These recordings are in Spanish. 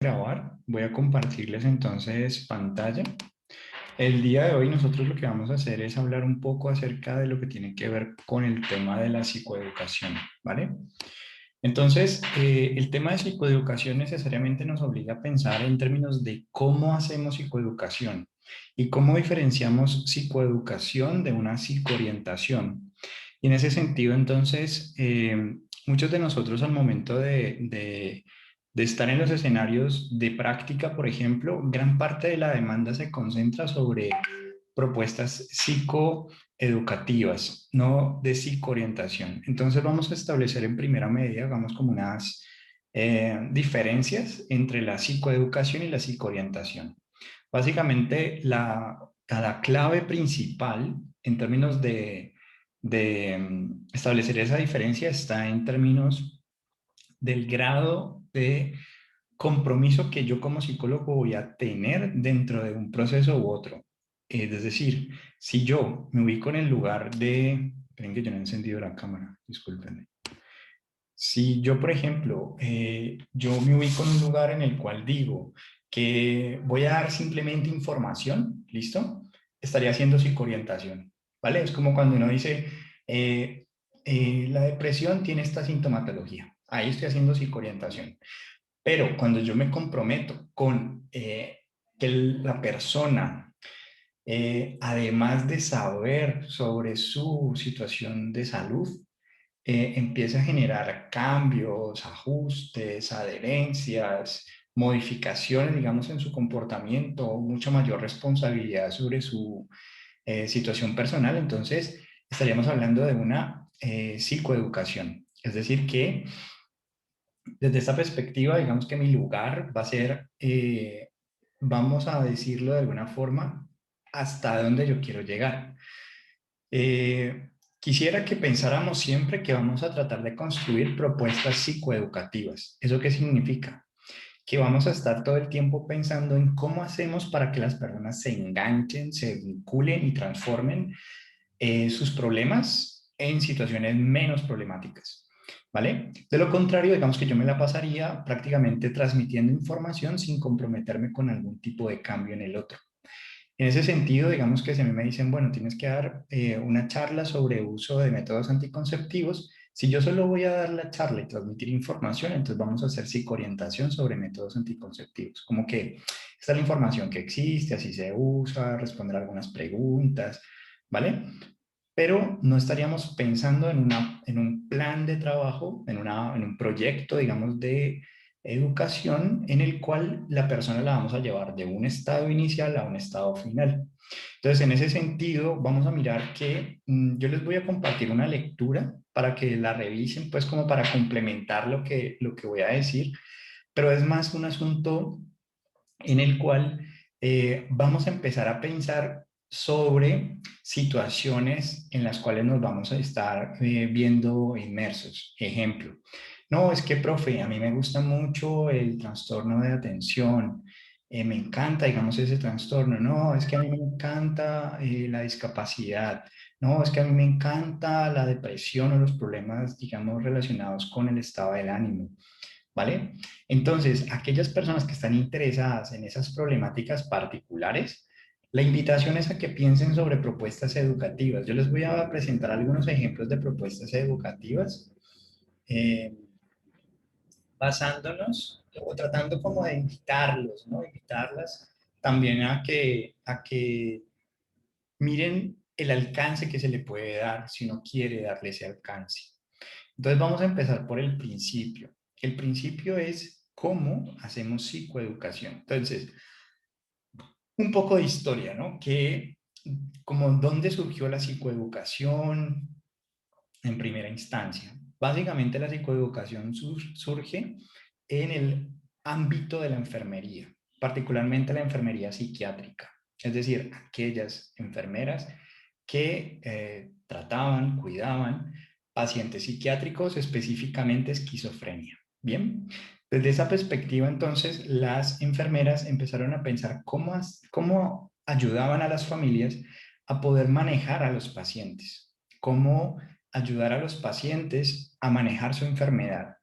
Grabar. Voy a compartirles entonces pantalla. El día de hoy nosotros lo que vamos a hacer es hablar un poco acerca de lo que tiene que ver con el tema de la psicoeducación, ¿vale? Entonces, el tema de psicoeducación necesariamente nos obliga a pensar en términos de cómo hacemos psicoeducación y cómo diferenciamos psicoeducación de una psicoorientación. Y en ese sentido, entonces, muchos de nosotros al momento de estar en los escenarios de práctica, por ejemplo, gran parte de la demanda se concentra sobre propuestas psicoeducativas, no de psicoorientación. Entonces vamos a establecer en primera medida, vamos como unas diferencias entre la psicoeducación y la psicoorientación. Básicamente, la clave principal en términos de establecer esa diferencia está en términos del grado de compromiso que yo como psicólogo voy a tener dentro de un proceso u otro. Es decir, si yo me ubico en el lugar de... Esperen que yo no he encendido la cámara, discúlpenme. Si yo, por ejemplo, yo me ubico en un lugar en el cual digo que voy a dar simplemente información, ¿listo? Estaría haciendo psicoorientación, ¿vale? Es como cuando uno dice, la depresión tiene esta sintomatología. Ahí estoy haciendo psicoorientación. Pero cuando yo me comprometo con que la persona, además de saber sobre su situación de salud, empieza a generar cambios, ajustes, adherencias, modificaciones, digamos, en su comportamiento, mucha mayor responsabilidad sobre su situación personal, entonces estaríamos hablando de una psicoeducación. Es decir, que desde esta perspectiva, digamos que mi lugar va a ser, vamos a decirlo de alguna forma, hasta dónde yo quiero llegar. Quisiera que pensáramos siempre que vamos a tratar de construir propuestas psicoeducativas. ¿Eso qué significa? Que vamos a estar todo el tiempo pensando en cómo hacemos para que las personas se enganchen, se vinculen y transformen sus problemas en situaciones menos problemáticas. ¿Vale? De lo contrario, digamos que yo me la pasaría prácticamente transmitiendo información sin comprometerme con algún tipo de cambio en el otro. En ese sentido, digamos que si a mí me dicen, bueno, tienes que dar una charla sobre uso de métodos anticonceptivos, si yo solo voy a dar la charla y transmitir información, entonces vamos a hacer psicoorientación sobre métodos anticonceptivos. Como que esta es la información que existe, así se usa, responder algunas preguntas, ¿vale? Pero no estaríamos pensando en un plan de trabajo, en un proyecto, digamos, de educación en el cual la persona la vamos a llevar de un estado inicial a un estado final. Entonces, en ese sentido, vamos a mirar que yo les voy a compartir una lectura para que la revisen, pues como para complementar lo que voy a decir, pero es más un asunto en el cual vamos a empezar a pensar sobre situaciones en las cuales nos vamos a estar viendo inmersos. Ejemplo, no, es que, profe, a mí me gusta mucho el trastorno de atención, me encanta, digamos, ese trastorno, no, es que a mí me encanta la discapacidad, no, es que a mí me encanta la depresión o los problemas, digamos, relacionados con el estado del ánimo. ¿Vale? Entonces, aquellas personas que están interesadas en esas problemáticas particulares, la invitación es a que piensen sobre propuestas educativas. Yo les voy a presentar algunos ejemplos de propuestas educativas, eh, basándonos o tratando como de invitarlos, ¿no? Invitarlas también a que miren el alcance que se le puede dar si uno quiere darle ese alcance. Entonces vamos a empezar por el principio. El principio es cómo hacemos psicoeducación. Entonces, un poco de historia, ¿no? Que como dónde surgió la psicoeducación en primera instancia. Básicamente la psicoeducación surge en el ámbito de la enfermería, particularmente la enfermería psiquiátrica, es decir, aquellas enfermeras que trataban, cuidaban pacientes psiquiátricos, específicamente esquizofrenia. Bien, desde esa perspectiva entonces las enfermeras empezaron a pensar cómo ayudaban a las familias a poder manejar a los pacientes, cómo ayudar a los pacientes a manejar su enfermedad,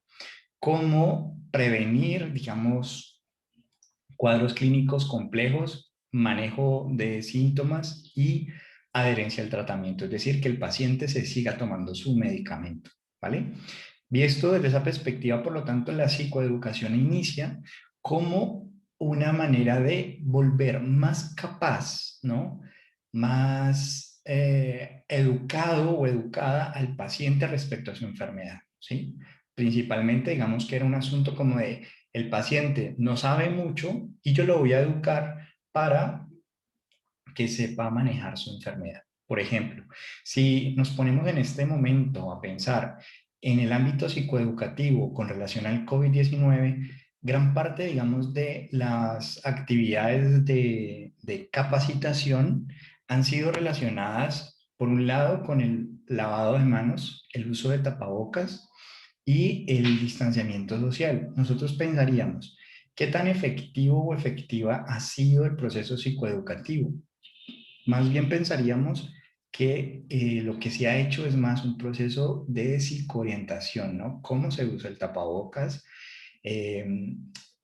cómo prevenir, digamos, cuadros clínicos complejos, manejo de síntomas y adherencia al tratamiento, es decir, que el paciente se siga tomando su medicamento, ¿vale? Visto desde esa perspectiva, por lo tanto, la psicoeducación inicia como una manera de volver más capaz, ¿no? Más educado o educada al paciente respecto a su enfermedad, ¿sí? Principalmente, digamos que era un asunto como de el paciente no sabe mucho y yo lo voy a educar para que sepa manejar su enfermedad. Por ejemplo, si nos ponemos en este momento a pensar en el ámbito psicoeducativo con relación al COVID-19, gran parte, digamos, de las actividades de capacitación han sido relacionadas, por un lado, con el lavado de manos, el uso de tapabocas y el distanciamiento social. Nosotros pensaríamos, ¿qué tan efectivo o efectiva ha sido el proceso psicoeducativo? Más bien pensaríamos que lo que se ha hecho es más un proceso de psicoorientación, ¿no? Cómo se usa el tapabocas, eh,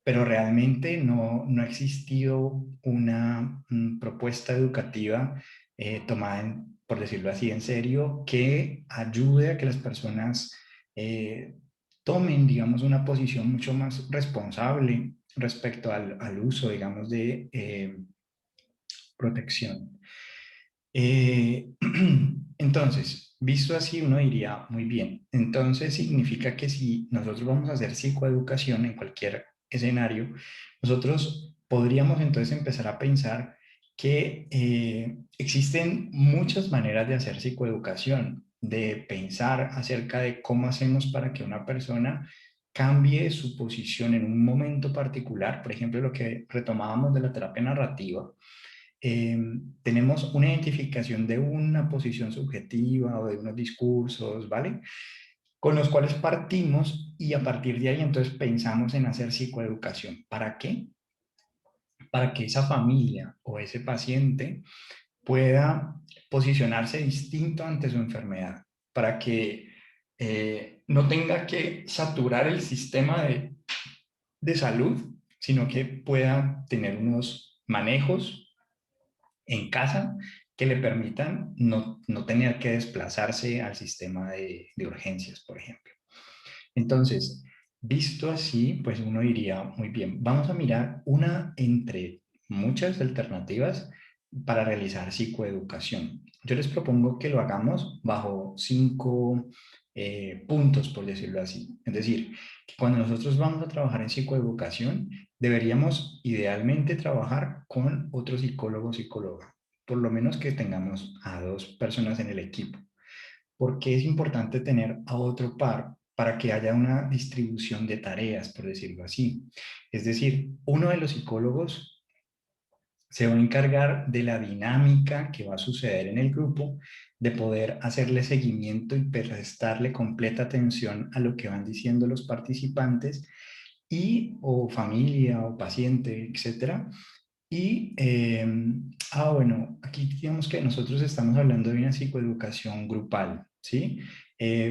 pero realmente no ha existido una propuesta educativa tomada, por decirlo así, en serio, que ayude a que las personas eh, tomen, digamos, una posición mucho más responsable respecto al uso, digamos, de protección. Eh, entonces, visto así, uno diría, muy bien, entonces significa que si nosotros vamos a hacer psicoeducación en cualquier escenario, nosotros podríamos entonces empezar a pensar que existen muchas maneras de hacer psicoeducación, de pensar acerca de cómo hacemos para que una persona cambie su posición en un momento particular, por ejemplo, lo que retomábamos de la terapia narrativa. eh, Tenemos una identificación de una posición subjetiva o de unos discursos, ¿vale? Con los cuales partimos y a partir de ahí entonces pensamos en hacer psicoeducación. ¿Para qué? Para que esa familia o ese paciente pueda posicionarse distinto ante su enfermedad, para que no tenga que saturar el sistema de salud, sino que pueda tener unos manejos en casa que le permitan no tener que desplazarse al sistema de urgencias, por ejemplo. Entonces, visto así, pues uno diría, muy bien, vamos a mirar una entre muchas alternativas para realizar psicoeducación. Yo les propongo que lo hagamos bajo 5 puntos, por decirlo así. Es decir, que cuando nosotros vamos a trabajar en psicoeducación, deberíamos idealmente trabajar con otro psicólogo o psicóloga, por lo menos que tengamos a 2 personas en el equipo. Porque es importante tener a otro par para que haya una distribución de tareas, por decirlo así. Es decir, uno de los psicólogos se va a encargar de la dinámica que va a suceder en el grupo, de poder hacerle seguimiento y prestarle completa atención a lo que van diciendo los participantes y o familia o paciente, etcétera. Y, bueno, aquí digamos que nosotros estamos hablando de una psicoeducación grupal, ¿sí?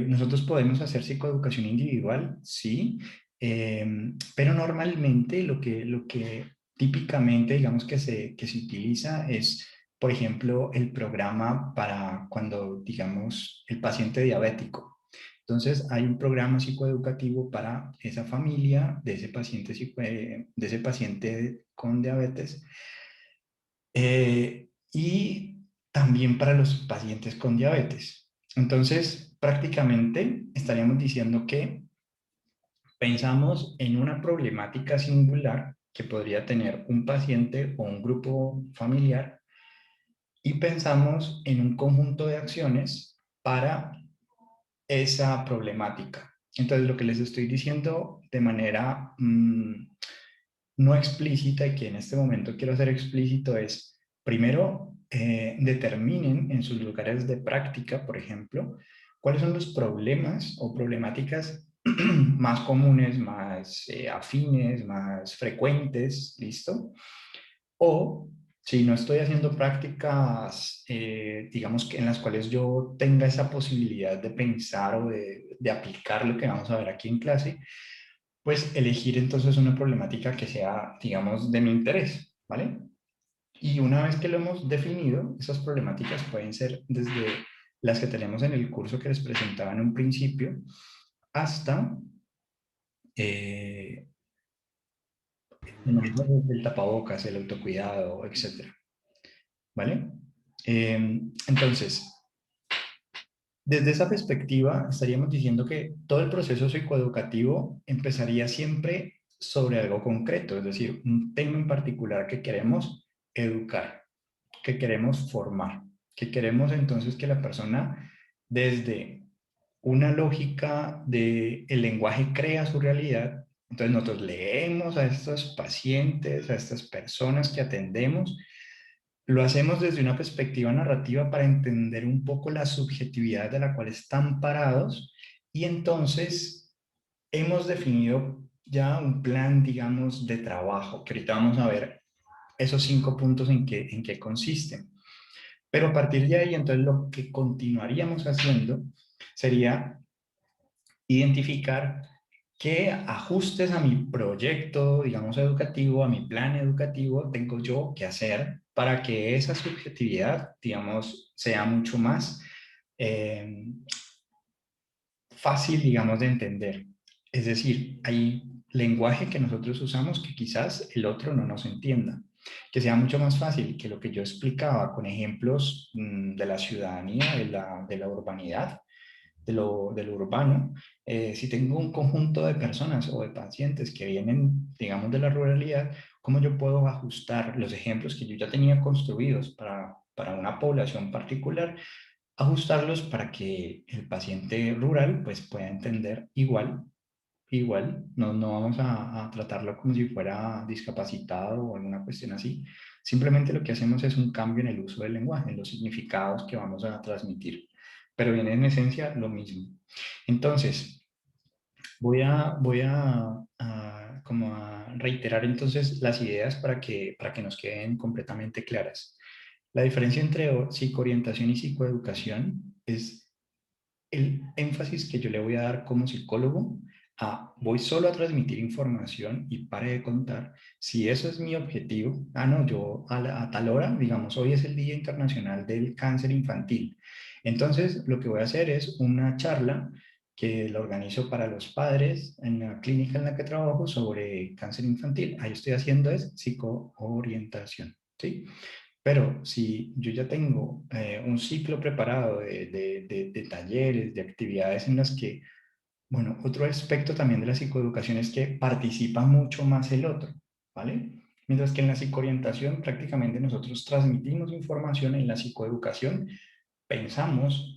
Nosotros podemos hacer psicoeducación individual, sí, pero normalmente lo que típicamente, digamos que se utiliza es, por ejemplo, el programa para cuando, digamos, el paciente diabético. Entonces, hay un programa psicoeducativo para esa familia de ese paciente, de ese paciente con diabetes y también para los pacientes con diabetes. Entonces, prácticamente estaríamos diciendo que pensamos en una problemática singular que podría tener un paciente o un grupo familiar y pensamos en un conjunto de acciones para esa problemática. Entonces, lo que les estoy diciendo de manera no explícita y que en este momento quiero hacer explícito es, primero, determinen en sus lugares de práctica, por ejemplo, cuáles son los problemas o problemáticas más comunes, más afines, más frecuentes, ¿listo? O si no estoy haciendo prácticas, digamos que en las cuales yo tenga esa posibilidad de pensar o de aplicar lo que vamos a ver aquí en clase, pues elegir entonces una problemática que sea, digamos, de mi interés, ¿vale? Y una vez que lo hemos definido, esas problemáticas pueden ser desde las que tenemos en el curso que les presentaba en un principio, hasta eh, el tapabocas, el autocuidado, etcétera, ¿vale? Entonces, desde esa perspectiva, estaríamos diciendo que todo el proceso psicoeducativo empezaría siempre sobre algo concreto, es decir, un tema en particular que queremos educar, que queremos formar, que queremos entonces que la persona desde una lógica de el lenguaje crea su realidad. Entonces nosotros leemos a estos pacientes, a estas personas que atendemos, lo hacemos desde una perspectiva narrativa para entender un poco la subjetividad de la cual están parados y entonces hemos definido ya un plan, digamos, de trabajo, que ahorita vamos a ver esos 5 puntos en qué consisten. Pero a partir de ahí, entonces lo que continuaríamos haciendo sería identificar qué ajustes a mi proyecto, digamos, educativo, a mi plan educativo, tengo yo que hacer para que esa subjetividad, digamos, sea mucho más eh, fácil, digamos, de entender. Es decir, hay lenguaje que nosotros usamos que quizás el otro no nos entienda, que sea mucho más fácil que lo que yo explicaba con ejemplos de la ciudadanía, de la urbanidad, de lo urbano. Si tengo un conjunto de personas o de pacientes que vienen, digamos, de la ruralidad, ¿cómo yo puedo ajustar los ejemplos que yo ya tenía construidos para una población particular, ajustarlos para que el paciente rural pues pueda entender igual, no vamos a tratarlo como si fuera discapacitado o alguna cuestión así. Simplemente lo que hacemos es un cambio en el uso del lenguaje, en los significados que vamos a transmitir. Pero viene en esencia lo mismo. Entonces, como a reiterar entonces las ideas para que nos queden completamente claras. La diferencia entre psicoorientación y psicoeducación es el énfasis que yo le voy a dar como psicólogo a voy solo a transmitir información y pare de contar. Si eso es mi objetivo, no, yo a tal hora, digamos, hoy es el Día Internacional del Cáncer Infantil. Entonces, lo que voy a hacer es una charla que la organizo para los padres en la clínica en la que trabajo sobre cáncer infantil. Ahí estoy haciendo es psicoorientación, ¿sí? Pero si yo ya tengo un ciclo preparado de talleres, de actividades en las que, bueno, otro aspecto también de la psicoeducación es que participa mucho más el otro, ¿vale? Mientras que en la psicoorientación prácticamente nosotros transmitimos información, en la psicoeducación pensamos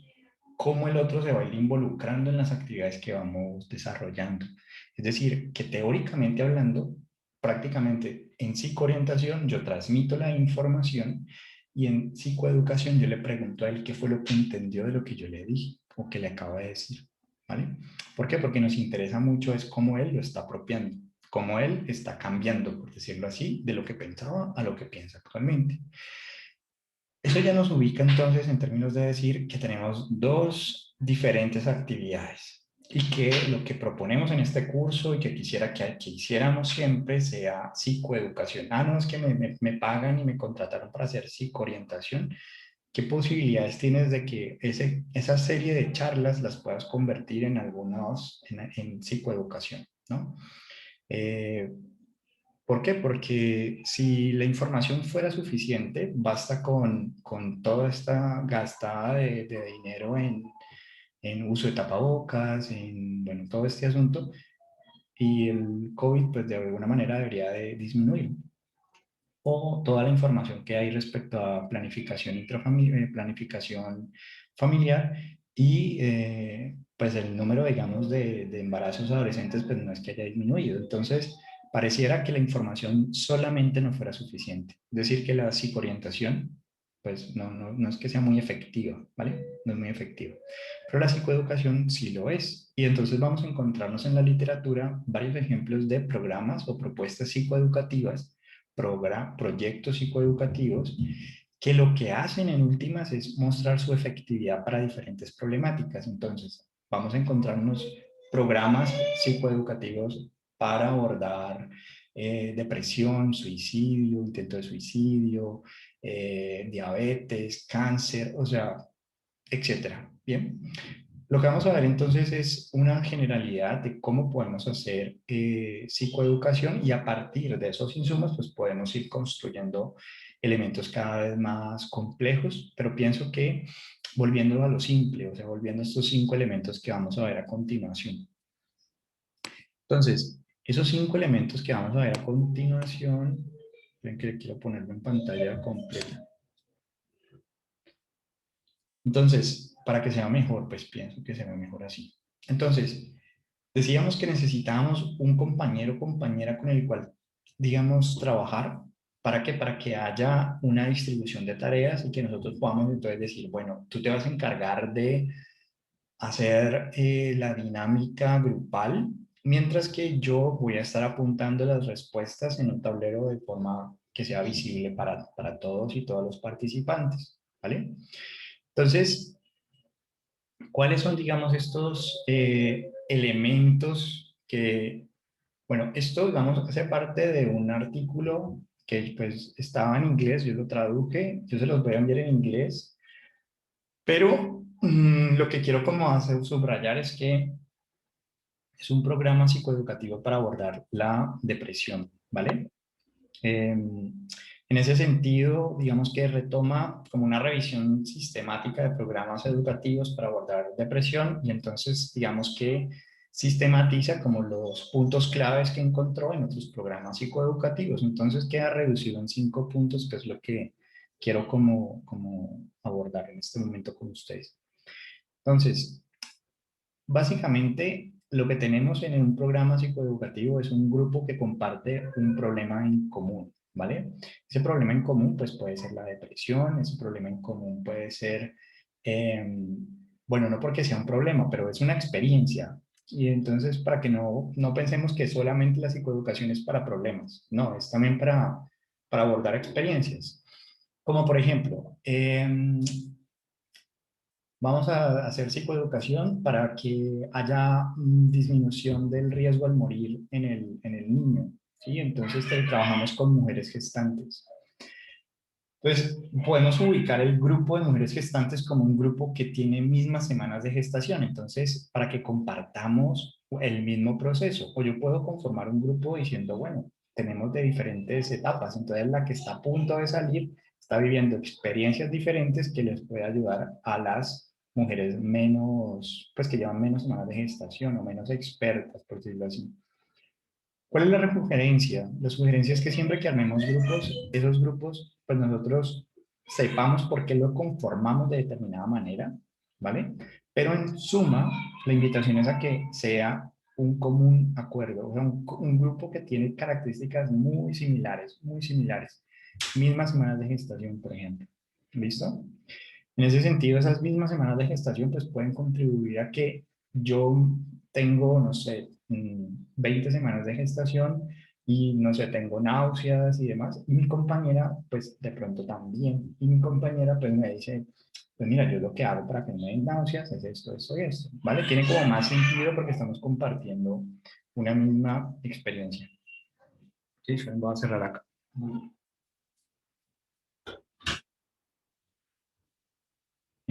cómo el otro se va a ir involucrando en las actividades que vamos desarrollando. Es decir, que teóricamente hablando, prácticamente en psicoorientación yo transmito la información y en psicoeducación yo le pregunto a él qué fue lo que entendió de lo que yo le dije o que le acabo de decir, ¿vale? ¿Por qué? Porque nos interesa mucho es cómo él lo está apropiando, cómo él está cambiando, por decirlo así, de lo que pensaba a lo que piensa actualmente. Eso ya nos ubica entonces en términos de decir que tenemos dos diferentes actividades y que lo que proponemos en este curso y que quisiera que hiciéramos siempre sea psicoeducación. No, es que me pagan y me contrataron para hacer psicoorientación. ¿Qué posibilidades tienes de que esa serie de charlas las puedas convertir en algunos, en psicoeducación, ¿no? Eh, ¿Por qué? Porque si la información fuera suficiente, basta con toda esta gastada de dinero en uso de tapabocas, en, bueno, todo este asunto, y el COVID, pues de alguna manera debería de disminuir. O toda la información que hay respecto a planificación planificación familiar y pues el número, digamos, de embarazos adolescentes, pues no es que haya disminuido. Entonces, pareciera que la información solamente no fuera suficiente. Es decir, que la psicoorientación, pues no es que sea muy efectiva, ¿vale? No es muy efectiva. Pero la psicoeducación sí lo es. Y entonces vamos a encontrarnos en la literatura varios ejemplos de programas o propuestas psicoeducativas, proyectos psicoeducativos que lo que hacen en últimas es mostrar su efectividad para diferentes problemáticas. Entonces, vamos a encontrarnos programas psicoeducativos para abordar depresión, suicidio, intento de suicidio, diabetes, cáncer, o sea, etcétera. Bien. Lo que vamos a ver entonces es una generalidad de cómo podemos hacer psicoeducación y a partir de esos insumos pues podemos ir construyendo elementos cada vez más complejos, pero pienso que volviendo a lo simple, o sea, volviendo a estos 5 elementos que vamos a ver a continuación. Entonces, esos 5 elementos que vamos a ver a continuación, ven que quiero ponerlo en pantalla completa. Entonces, para que sea mejor, pues pienso que se ve mejor así. Entonces, decíamos que necesitábamos un compañero o compañera con el cual, digamos, trabajar. ¿Para qué? Para que haya una distribución de tareas y que nosotros podamos entonces decir, bueno, tú te vas a encargar de hacer la dinámica grupal, mientras que yo voy a estar apuntando las respuestas en un tablero de forma que sea visible para todos y todos los participantes, ¿vale? Entonces, ¿cuáles son, digamos, estos elementos que, bueno, esto, digamos, hace parte de un artículo que pues estaba en inglés, yo lo traduje, yo se los voy a enviar en inglés, pero lo que quiero como hacer subrayar es que es un programa psicoeducativo para abordar la depresión, ¿vale? En ese sentido, digamos que retoma como una revisión sistemática de programas educativos para abordar depresión y entonces digamos que sistematiza como los puntos claves que encontró en otros programas psicoeducativos. Entonces queda reducido en 5 puntos, que es lo que quiero como abordar en este momento con ustedes. Entonces, básicamente, lo que tenemos en un programa psicoeducativo es un grupo que comparte un problema en común, ¿vale? Ese problema en común, pues puede ser la depresión, ese problema en común puede ser, eh, bueno, no porque sea un problema, pero es una experiencia. Y entonces, para que no pensemos que solamente la psicoeducación es para problemas, no, es también para abordar experiencias. Como por ejemplo, vamos a hacer psicoeducación para que haya disminución del riesgo al morir en el niño, ¿sí? Entonces trabajamos con mujeres gestantes. Entonces, podemos ubicar el grupo de mujeres gestantes como un grupo que tiene mismas semanas de gestación, entonces, para que compartamos el mismo proceso. O yo puedo conformar un grupo diciendo, bueno, tenemos de diferentes etapas, entonces la que está a punto de salir está viviendo experiencias diferentes que les puede ayudar a las mujeres menos, pues que llevan menos semanas de gestación o menos expertas, por decirlo así. ¿Cuál es la sugerencia? La sugerencia es que siempre que armemos grupos, esos grupos, pues nosotros sepamos por qué lo conformamos de determinada manera, ¿vale? Pero en suma, la invitación es a que sea un común acuerdo, o sea, un grupo que tiene características muy similares. Mismas semanas de gestación, por ejemplo. ¿Listo? En ese sentido, esas mismas semanas de gestación pues pueden contribuir a que yo tengo, no sé, 20 semanas de gestación y, no sé, tengo náuseas y demás. Y mi compañera pues de pronto también. Y mi compañera pues me dice, pues mira, yo lo que hago para que no me den náuseas es esto, esto y esto. ¿Vale? Tiene como más sentido porque estamos compartiendo una misma experiencia. Sí, voy a cerrar acá.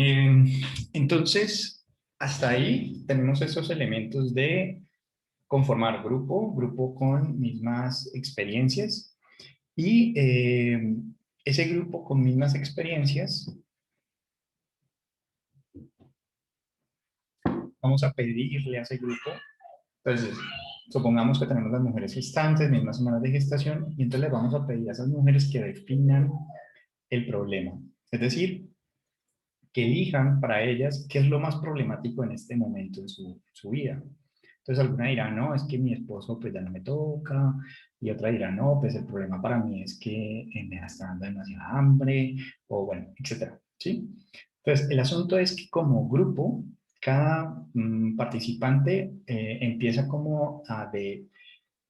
Eh, entonces, hasta ahí tenemos esos elementos de conformar grupo, grupo con mismas experiencias y ese grupo con mismas experiencias, vamos a pedirle a ese grupo, entonces, supongamos que tenemos las mujeres gestantes, mismas semanas de gestación, y entonces les vamos a pedir a esas mujeres que definan el problema. Es decir, que elijan para ellas qué es lo más problemático en este momento en su vida. Entonces alguna dirá, no, es que mi esposo pues ya no me toca, y otra dirá, no, pues el problema para mí es que me está dando demasiada hambre, o bueno, etcétera, ¿sí? Entonces el asunto es que como grupo, cada participante empieza como a de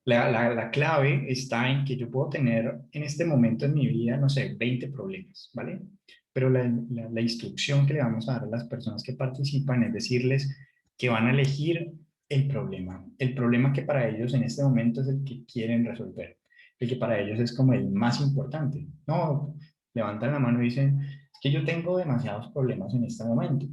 la clave está en que yo puedo tener en este momento en mi vida, no sé, 20 problemas, ¿vale? Pero la instrucción que le vamos a dar a las personas que participan es decirles que van a elegir el problema que para ellos en este momento es el que quieren resolver, el que para ellos es como el más importante. No, levantan la mano y dicen, es que yo tengo demasiados problemas en este momento.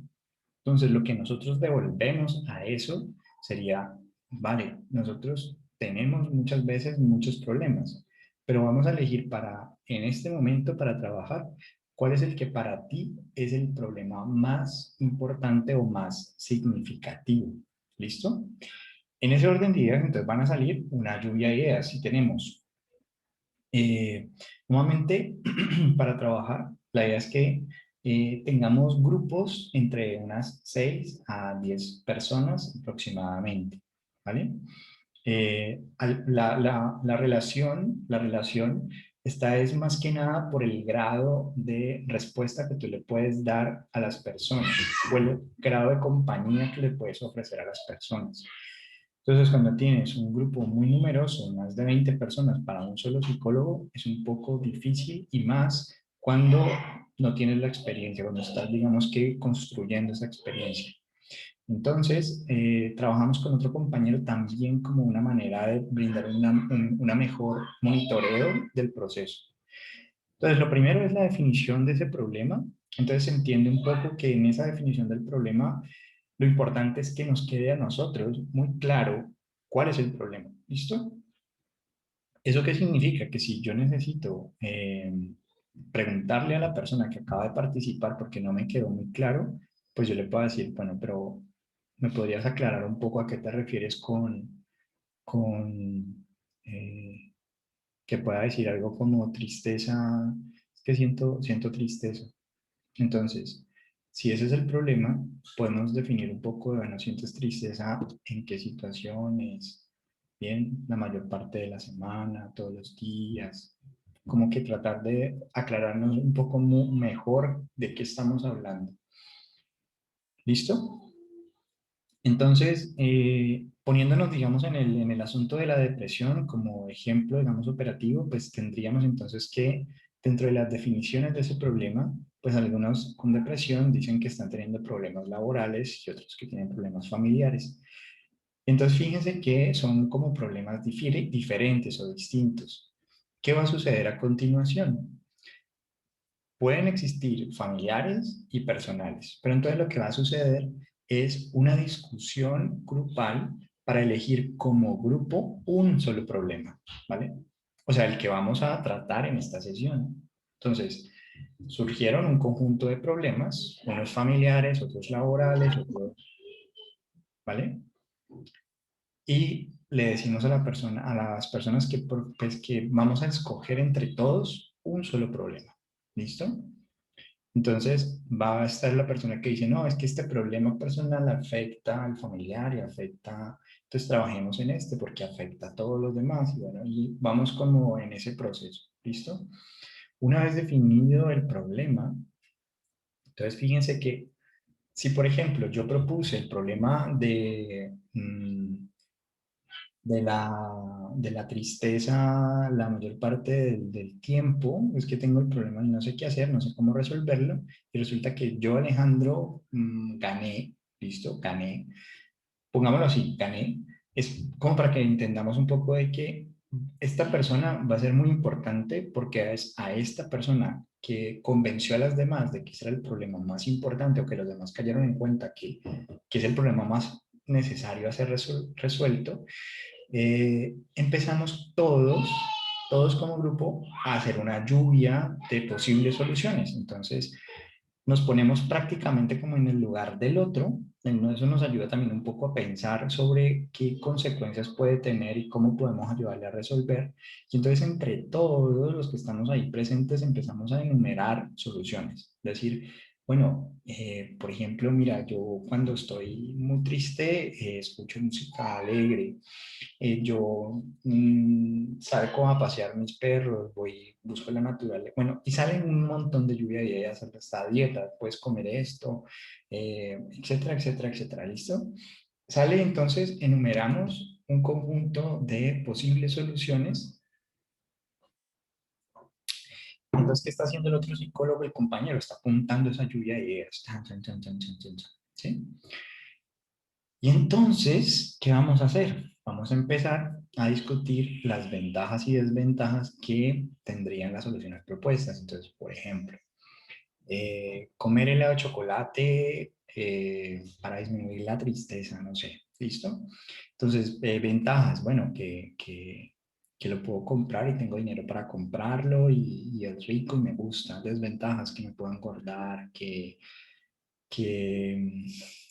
Entonces, lo que nosotros devolvemos a eso sería, vale, nosotros tenemos muchas veces muchos problemas, pero vamos a elegir para, en este momento, para trabajar, cuál es el que para ti es el problema más importante o más significativo. ¿Listo? En ese orden de ideas, entonces van a salir una lluvia de ideas. Si tenemos, eh, nuevamente, para trabajar, la idea es que tengamos grupos entre unas 6 a 10 personas aproximadamente, ¿vale? La relación esta es más que nada por el grado de respuesta que tú le puedes dar a las personas o el grado de compañía que le puedes ofrecer a las personas. Entonces, cuando tienes un grupo muy numeroso, más de 20 personas para un solo psicólogo, es un poco difícil y más cuando no tienes la experiencia, cuando estás, digamos que, construyendo esa experiencia. Entonces, trabajamos con otro compañero también como una manera de brindar una mejor monitoreo del proceso. Entonces, lo primero es la definición de ese problema. Entonces, se entiende un poco que en esa definición del problema, lo importante es que nos quede a nosotros muy claro cuál es el problema. ¿Listo? ¿Eso qué significa? Que si yo necesito preguntarle a la persona que acaba de participar porque no me quedó muy claro, pues yo le puedo decir, bueno, pero ¿me podrías aclarar un poco a qué te refieres con que pueda decir algo como tristeza? Es que siento tristeza. Entonces, si ese es el problema, podemos definir un poco de, bueno, sientes tristeza, en qué situaciones, bien, la mayor parte de la semana, todos los días, como que tratar de aclararnos un poco mejor de qué estamos hablando. ¿Listo? Entonces, poniéndonos, digamos, en el asunto de la depresión como ejemplo, digamos, operativo, pues tendríamos entonces que, dentro de las definiciones de ese problema, pues algunos con depresión dicen que están teniendo problemas laborales y otros que tienen problemas familiares. Entonces, fíjense que son como problemas diferentes o distintos. ¿Qué va a suceder a continuación? Pueden existir familiares y personales, pero entonces lo que va a suceder es una discusión grupal para elegir como grupo un solo problema, ¿vale? O sea, el que vamos a tratar en esta sesión. Entonces, surgieron un conjunto de problemas, unos familiares, otros laborales, otros, ¿vale? Y le decimos a la persona, a las personas que, pues, que vamos a escoger entre todos un solo problema. ¿Listo? Entonces va a estar la persona que dice, no, es que este problema personal afecta al familiar y afecta, entonces trabajemos en este porque afecta a todos los demás y bueno, y vamos como en ese proceso, ¿listo? Una vez definido el problema, entonces fíjense que si por ejemplo yo propuse el problema de la tristeza la mayor parte del tiempo, es que tengo el problema y no sé qué hacer, no sé cómo resolverlo, y resulta que yo, Alejandro, gané, listo, gané, pongámoslo así, gané, es como para que entendamos un poco de que esta persona va a ser muy importante porque es a esta persona que convenció a las demás de que ese era el problema más importante o que los demás cayeron en cuenta que es el problema más necesario a ser resuelto, empezamos todos como grupo, a hacer una lluvia de posibles soluciones. Entonces, nos ponemos prácticamente como en el lugar del otro. Eso nos ayuda también un poco a pensar sobre qué consecuencias puede tener y cómo podemos ayudarle a resolver. Y entonces, entre todos los que estamos ahí presentes, empezamos a enumerar soluciones. Es decir, bueno, por ejemplo, mira, yo cuando estoy muy triste, escucho música alegre. Yo salgo a pasear mis perros, voy, busco la naturaleza, bueno, y salen un montón de lluvia de ideas, hasta dieta, puedes comer esto, etcétera, etcétera, etcétera, ¿listo? Sale entonces, enumeramos un conjunto de posibles soluciones. Entonces, ¿qué está haciendo el otro psicólogo? El compañero está apuntando esa lluvia de ideas, tan, tan, tan, tan, tan, tan, tan, ¿sí? Y entonces, ¿qué vamos a hacer? Vamos a empezar a discutir las ventajas y desventajas que tendrían las soluciones propuestas. Entonces, por ejemplo, comer helado de chocolate para disminuir la tristeza, no sé, ¿listo? Entonces, ventajas, bueno, que lo puedo comprar y tengo dinero para comprarlo y es rico y me gusta. Desventajas, que me puedo engordar,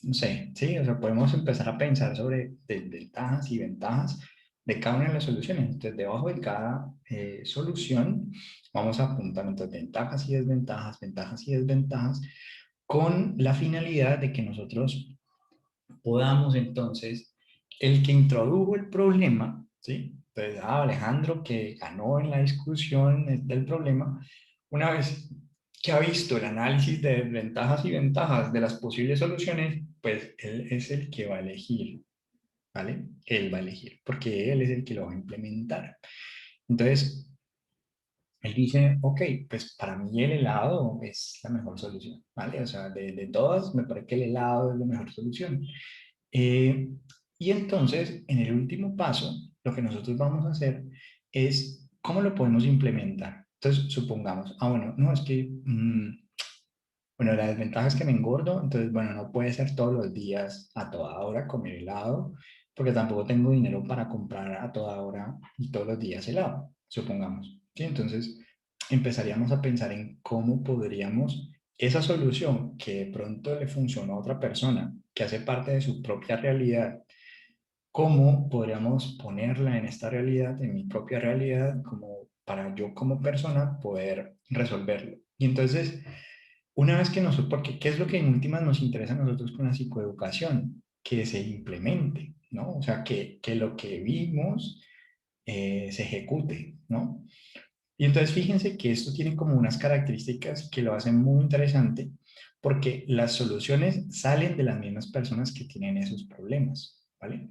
no sé, sí, o sea, podemos empezar a pensar sobre desventajas y ventajas de cada una de las soluciones. Entonces, debajo de cada solución, vamos a apuntar entonces ventajas y desventajas, con la finalidad de que nosotros podamos entonces, el que introdujo el problema, ¿sí? Entonces, Alejandro, que ganó en la discusión del problema, una vez que ha visto el análisis de ventajas y ventajas de las posibles soluciones, pues él es el que va a elegir, ¿vale? Él va a elegir, porque él es el que lo va a implementar. Entonces, él dice, ok, pues para mí el helado es la mejor solución, ¿vale? O sea, de todas, me parece que el helado es la mejor solución. Eh, y entonces, en el último paso, lo que nosotros vamos a hacer es cómo lo podemos implementar. Entonces, supongamos, bueno, no, es que, bueno, la desventaja es que me engordo, entonces, bueno, no puede ser todos los días a toda hora comer helado, porque tampoco tengo dinero para comprar a toda hora y todos los días helado, supongamos. ¿Sí? Entonces, empezaríamos a pensar en cómo podríamos esa solución que de pronto le funcionó a otra persona, que hace parte de su propia realidad, cómo podríamos ponerla en esta realidad, en mi propia realidad, como para yo como persona poder resolverlo. Y entonces, una vez que nosotros, porque ¿qué es lo que en últimas nos interesa a nosotros con la psicoeducación? Que se implemente, ¿no? O sea, que lo que vimos se ejecute, ¿no? Y entonces fíjense que esto tiene como unas características que lo hacen muy interesante, porque las soluciones salen de las mismas personas que tienen esos problemas, ¿vale?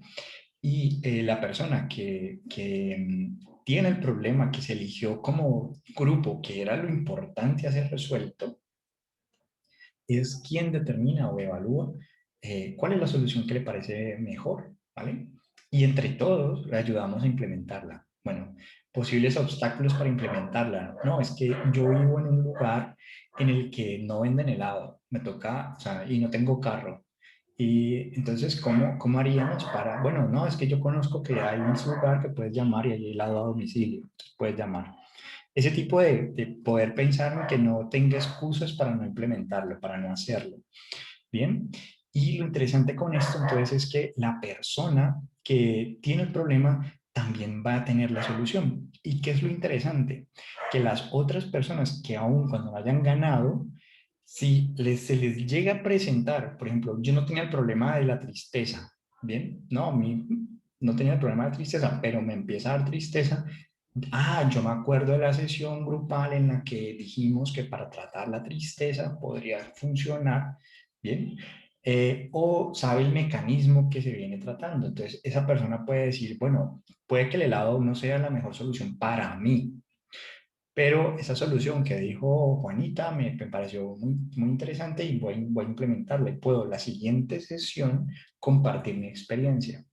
Y la persona que tiene el problema, que se eligió como grupo, que era lo importante a ser resuelto, es quien determina o evalúa cuál es la solución que le parece mejor, ¿vale? Y entre todos le ayudamos a implementarla. Bueno, posibles obstáculos para implementarla. No, es que yo vivo en un lugar en el que no venden helado, me toca, o sea, y no tengo carro. Y entonces, ¿cómo haríamos para, bueno, no, es que yo conozco que hay un lugar que puedes llamar y hay helado a domicilio, entonces puedes llamar. Ese tipo de poder pensar en que no tenga excusas para no implementarlo, para no hacerlo. Bien. Y lo interesante con esto entonces es que la persona que tiene el problema también va a tener la solución. ¿Y qué es lo interesante? Que las otras personas que aún cuando hayan ganado, si se les llega a presentar, por ejemplo, yo no tenía el problema de la tristeza, ¿bien? No, a mí no tenía el problema de tristeza, pero me empieza a dar tristeza. Yo me acuerdo de la sesión grupal en la que dijimos que para tratar la tristeza podría funcionar, ¿bien? O sabe el mecanismo que se viene tratando. Entonces, esa persona puede decir, bueno, puede que el helado no sea la mejor solución para mí, pero esa solución que dijo Juanita me pareció muy interesante y voy a implementarla. Y puedo la siguiente sesión compartir mi experiencia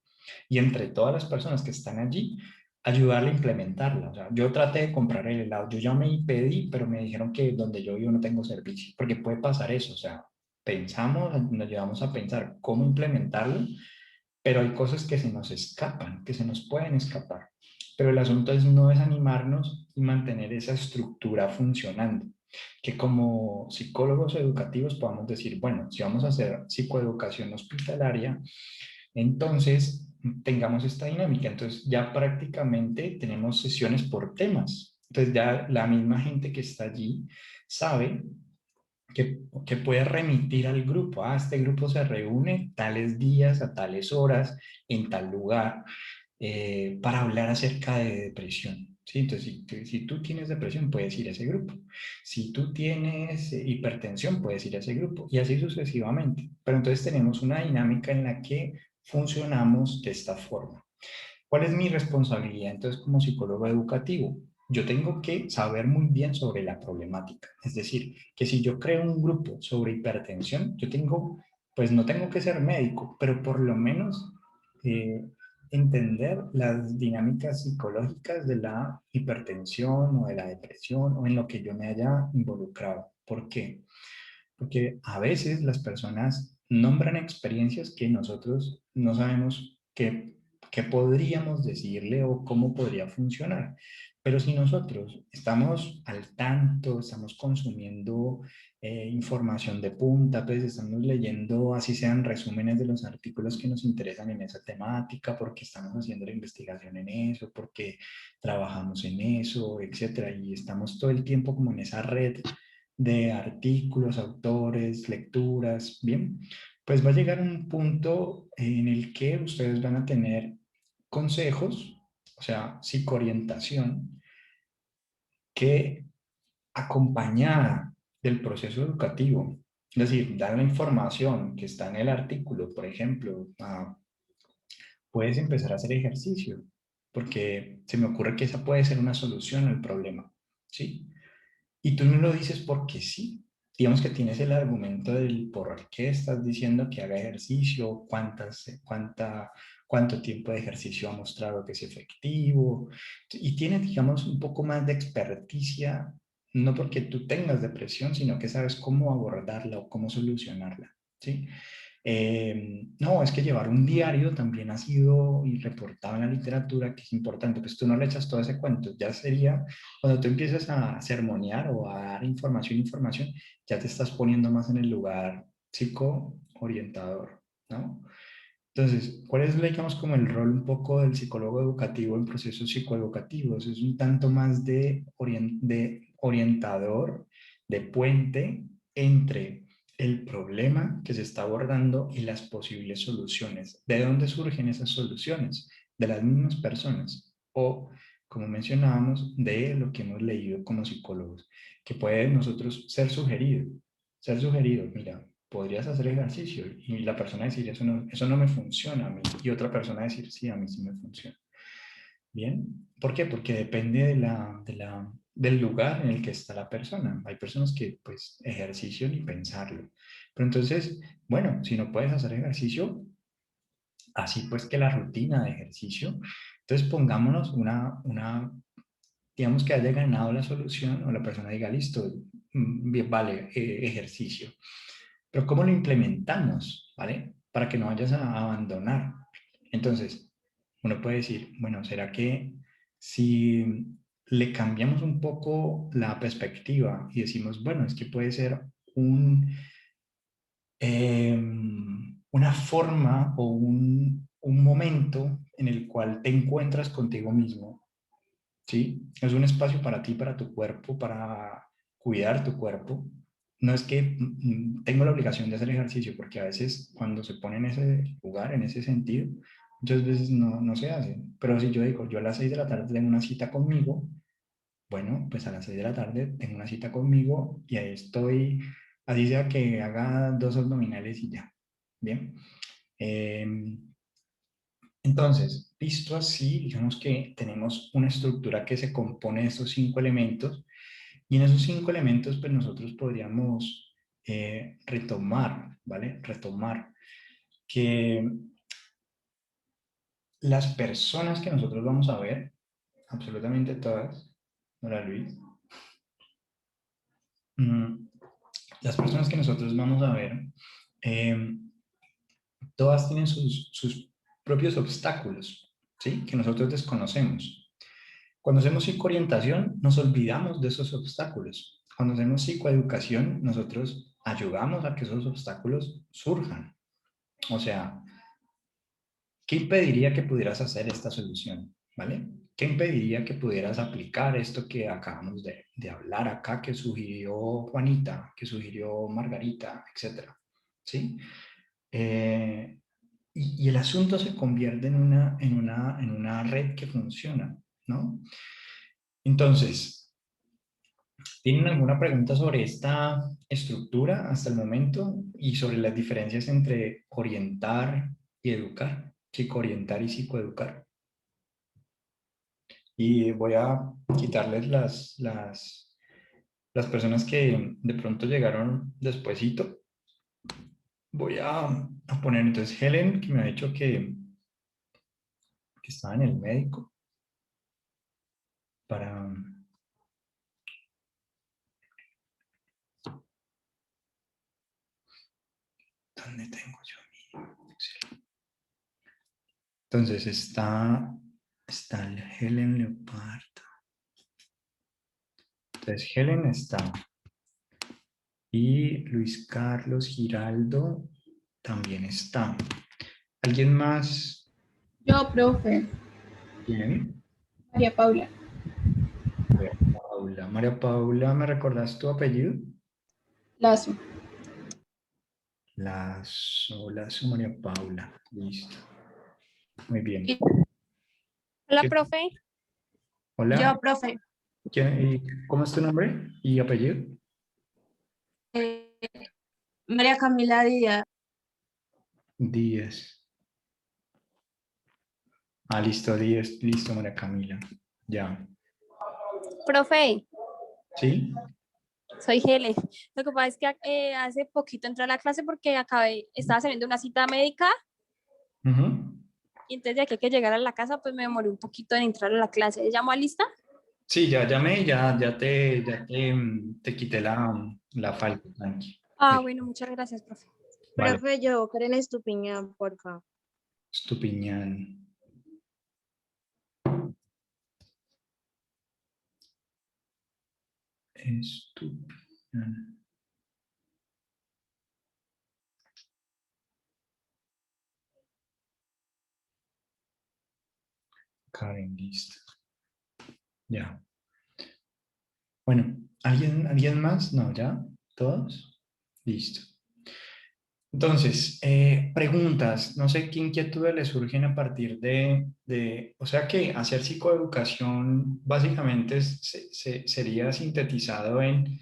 y entre todas las personas que están allí, ayudarle a implementarla. O sea, yo traté de comprar el helado, yo llamé y pedí, pero me dijeron que donde yo vivo no tengo servicio, porque puede pasar eso, o sea, pensamos, nos llevamos a pensar cómo implementarlo, pero hay cosas que se nos escapan, que se nos pueden escapar. Pero el asunto es no desanimarnos y mantener esa estructura funcionando. Que como psicólogos educativos podamos decir, bueno, si vamos a hacer psicoeducación hospitalaria, entonces tengamos esta dinámica. Entonces ya prácticamente tenemos sesiones por temas. Entonces ya la misma gente que está allí sabe que puede remitir al grupo. Este grupo se reúne tales días, a tales horas, en tal lugar, para hablar acerca de depresión. ¿Sí? Entonces, si tú tienes depresión, puedes ir a ese grupo. Si tú tienes hipertensión, puedes ir a ese grupo. Y así sucesivamente. Pero entonces tenemos una dinámica en la que funcionamos de esta forma. ¿Cuál es mi responsabilidad entonces como psicólogo educativo? Yo tengo que saber muy bien sobre la problemática. Es decir, que si yo creo un grupo sobre hipertensión, yo tengo pues no tengo que ser médico, pero por lo menos eh, entender las dinámicas psicológicas de la hipertensión o de la depresión o en lo que yo me haya involucrado. ¿Por qué? Porque a veces las personas nombran experiencias que nosotros no sabemos qué podríamos decirle o cómo podría funcionar. Pero si nosotros estamos al tanto, estamos consumiendo información de punta, pues estamos leyendo, así sean resúmenes de los artículos que nos interesan en esa temática, porque estamos haciendo la investigación en eso, porque trabajamos en eso, etcétera, y estamos todo el tiempo como en esa red de artículos, autores, lecturas, bien, pues va a llegar un punto en el que ustedes van a tener consejos, o sea, psicoorientación, que acompañada del proceso educativo, es decir, dar la información que está en el artículo, por ejemplo, puedes empezar a hacer ejercicio, porque se me ocurre que esa puede ser una solución al problema, ¿sí? Y tú no lo dices porque sí. Digamos que tienes el argumento del por qué estás diciendo que haga ejercicio, cuánto tiempo de ejercicio ha mostrado que es efectivo. Y tienes, digamos, un poco más de experticia, no porque tú tengas depresión, sino que sabes cómo abordarla o cómo solucionarla. ¿Sí? No, es que llevar un diario también ha sido y reportado en la literatura que es importante, pues tú no le echas todo ese cuento, ya sería cuando tú empiezas a sermonear o a dar información, ya te estás poniendo más en el lugar psico-orientador, ¿no? Entonces, ¿cuál es, digamos, como el rol un poco del psicólogo educativo en procesos psicoeducativos? Es un tanto más de orientador, de puente entre el problema que se está abordando y las posibles soluciones. ¿De dónde surgen esas soluciones? De las mismas personas o, como mencionábamos, de lo que hemos leído como psicólogos, que puede nosotros ser sugerido, mira, podrías hacer ejercicio y la persona decir, eso no me funciona a mí, y otra persona decir, sí, a mí sí me funciona. Bien, ¿por qué? Porque depende del lugar en el que está la persona. Hay personas que, pues, ejercicio ni pensarlo. Pero entonces, bueno, si no puedes hacer ejercicio, así pues que la rutina de ejercicio, entonces pongámonos digamos que haya ganado la solución o la persona diga, listo, bien, vale, ejercicio. Pero ¿cómo lo implementamos? ¿Vale? Para que no vayas a abandonar. Entonces, uno puede decir, bueno, ¿será que si le cambiamos un poco la perspectiva y decimos, bueno, es que puede ser un, una forma o un momento en el cual te encuentras contigo mismo, ¿sí? Es un espacio para ti, para tu cuerpo, para cuidar tu cuerpo. No es que tengo la obligación de hacer ejercicio, porque a veces cuando se pone en ese lugar, en ese sentido, muchas veces no se hace. Pero si yo digo, yo a las 6 de la tarde tengo una cita conmigo, bueno, pues a las 6 de la tarde tengo una cita conmigo y ahí estoy, así sea que haga 2 abdominales y ya. Bien. Entonces, visto así, digamos que tenemos una estructura que se compone de estos 5 elementos y en esos 5 elementos, pues nosotros podríamos retomar, ¿vale? Retomar que las personas que nosotros vamos a ver, absolutamente todas, hola Luis, mm, las personas que nosotros vamos a ver, eh, todas tienen sus propios obstáculos, ¿sí? Que nosotros desconocemos. Cuando hacemos psicoorientación, nos olvidamos de esos obstáculos. Cuando hacemos psicoeducación, nosotros ayudamos a que esos obstáculos surjan. O sea, ¿qué impediría que pudieras hacer esta solución? ¿Vale? ¿Qué impediría que pudieras aplicar esto que acabamos de hablar acá, que sugirió Juanita, que sugirió Margarita, etcétera? ¿Sí? Eh, y el asunto se convierte en una red que funciona, ¿no? Entonces, ¿tienen alguna pregunta sobre esta estructura hasta el momento y sobre las diferencias entre orientar y educar, psicoorientar y psicoeducar? Y voy a quitarles las personas que de pronto llegaron despuesito. voy a poner entonces Helen, que me ha dicho que estaba en el médico, para... ¿Dónde tengo yo mi Excel? Entonces está el Helen Leopardo. Entonces Helen está. Y Luis Carlos Giraldo también está. ¿Alguien más? Yo, profe. ¿Quién? María Paula. María Paula. María Paula, ¿me recordás tu apellido? Lazo. Lazo, María Paula. Listo. Muy bien. Y Hola, ¿Qué- profe. Hola. yo, profe. ¿Cómo es tu nombre y apellido? eh, María Camila Díaz. Díaz. Ah, listo, Díaz. Listo, María Camila. Ya. Profe, ¿Sí? soy Helen. Lo que pasa es que hace poquito entré a la clase porque estaba saliendo una cita médica Ujú. y entonces de aquí que llegar a la casa pues me demoré un poquito en entrar a la clase. ¿Llamó a lista? Sí, ya llamé, te quité la falta, tranqui. Ah, bueno, muchas gracias, profe. Vale, Profe, yo, Karen Estupiñán, porfa. Estupiñán. Estupiñán. Karen, listo. Ya. Bueno, ¿alguien más? No, ¿ya? ¿Todos? Listo. Entonces, preguntas. No sé qué inquietudes le surgen a partir o sea que hacer psicoeducación básicamente sería sintetizado en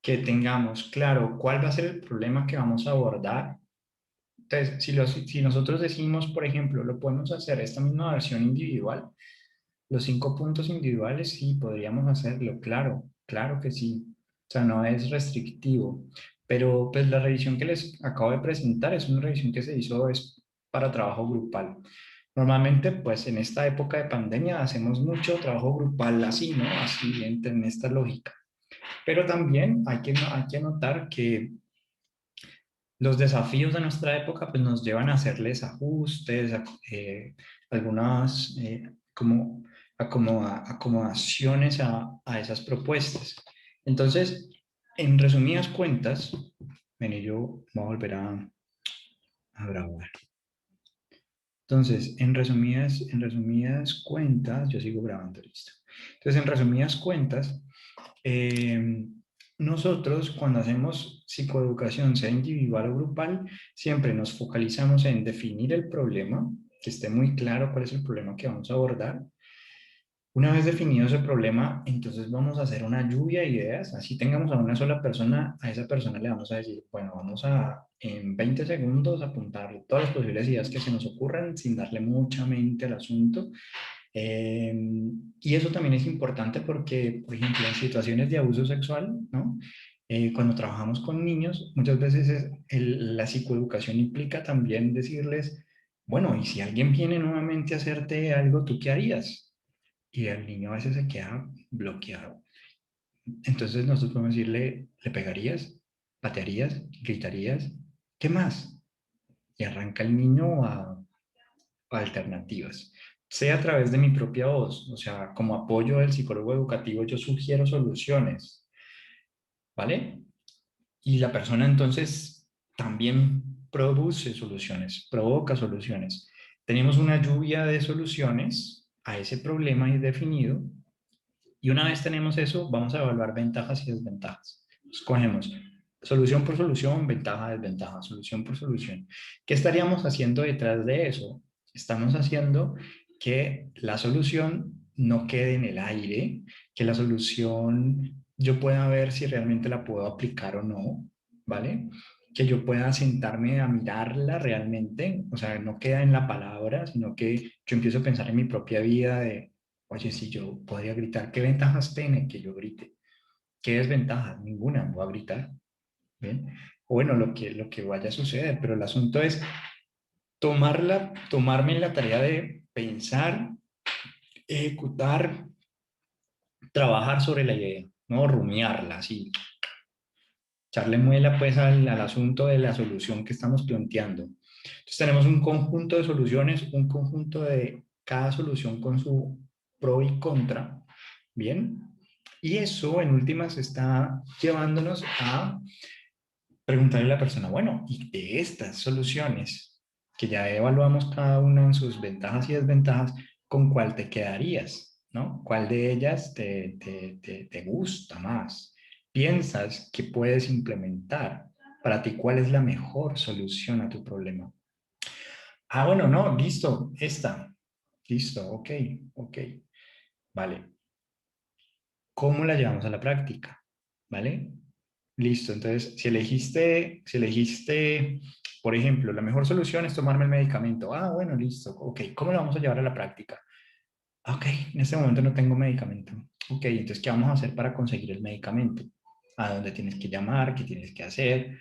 que tengamos claro cuál va a ser el problema que vamos a abordar. Entonces, si nosotros decimos, por ejemplo, lo podemos hacer esta misma versión individual, los 5 puntos individuales, sí, podríamos hacerlo, claro, claro que sí. O sea, no es restrictivo. Pero pues la revisión que les acabo de presentar es una revisión que se hizo es para trabajo grupal. Normalmente, pues en esta época de pandemia hacemos mucho trabajo grupal así, ¿no? Así en esta lógica. Pero también hay que notar que los desafíos de nuestra época pues nos llevan a hacerles ajustes, algunas como acomodaciones a esas propuestas. Entonces, en resumidas cuentas, ven y yo voy a volver a grabar. Entonces, en resumidas cuentas, yo sigo grabando, listo. Entonces, en resumidas cuentas, eh, nosotros cuando hacemos psicoeducación, sea individual o grupal, siempre nos focalizamos en definir el problema, que esté muy claro cuál es el problema que vamos a abordar. Una vez definido ese problema, entonces vamos a hacer una lluvia de ideas. Así tengamos a una sola persona, a esa persona le vamos a decir, bueno, vamos a en 20 segundos apuntar todas las posibles ideas que se nos ocurran sin darle mucha mente al asunto. Eh, y eso también es importante porque, por ejemplo, en situaciones de abuso sexual, ¿no? Cuando trabajamos con niños, muchas veces la psicoeducación implica también decirles, bueno, y si alguien viene nuevamente a hacerte algo, ¿tú qué harías? Y el niño a veces se queda bloqueado. Entonces nosotros podemos decirle, ¿le pegarías? ¿Patearías? ¿Gritarías? ¿Qué más? Y arranca el niño a alternativas, sea a través de mi propia voz, o sea, como apoyo del psicólogo educativo, yo sugiero soluciones, ¿vale? Y la persona entonces también produce soluciones, provoca soluciones. Tenemos una lluvia de soluciones a ese problema indefinido y una vez tenemos eso, vamos a evaluar ventajas y desventajas. Escogemos solución por solución, ventaja, desventaja, solución por solución. ¿Qué estaríamos haciendo detrás de eso? Estamos haciendo que la solución no quede en el aire, que la solución yo pueda ver si realmente la puedo aplicar o no, ¿vale? Que yo pueda sentarme a mirarla realmente, o sea, no queda en la palabra, sino que yo empiezo a pensar en mi propia vida de, oye, si yo podría gritar, ¿qué ventajas tiene que yo grite? ¿Qué desventajas? Ninguna, voy a gritar. ¿Bien? o bueno, lo que vaya a suceder, pero el asunto es tomarme la tarea de pensar, ejecutar, trabajar sobre la idea, ¿no? Rumiarla, así, echarle muela pues al asunto de la solución que estamos planteando. Entonces tenemos un conjunto de soluciones, un conjunto de cada solución con su pro y contra, ¿bien? Y eso en últimas está llevándonos a preguntarle a la persona, bueno, y de estas soluciones que ya evaluamos cada una en sus ventajas y desventajas, ¿con cuál te quedarías? ¿No? ¿Cuál de ellas te gusta más? ¿Piensas que puedes implementar? Para ti, ¿cuál es la mejor solución a tu problema? Ah, bueno, no, listo, esta. Listo, ok, ok. Vale. ¿Cómo la llevamos a la práctica? ¿Vale? Listo, entonces, si elegiste, por ejemplo, la mejor solución es tomarme el medicamento. Ah, bueno, listo, ok, ¿cómo lo vamos a llevar a la práctica? Ah, ok, en este momento no tengo medicamento. Ok, entonces, ¿qué vamos a hacer para conseguir el medicamento? ¿A dónde tienes que llamar? ¿Qué tienes que hacer?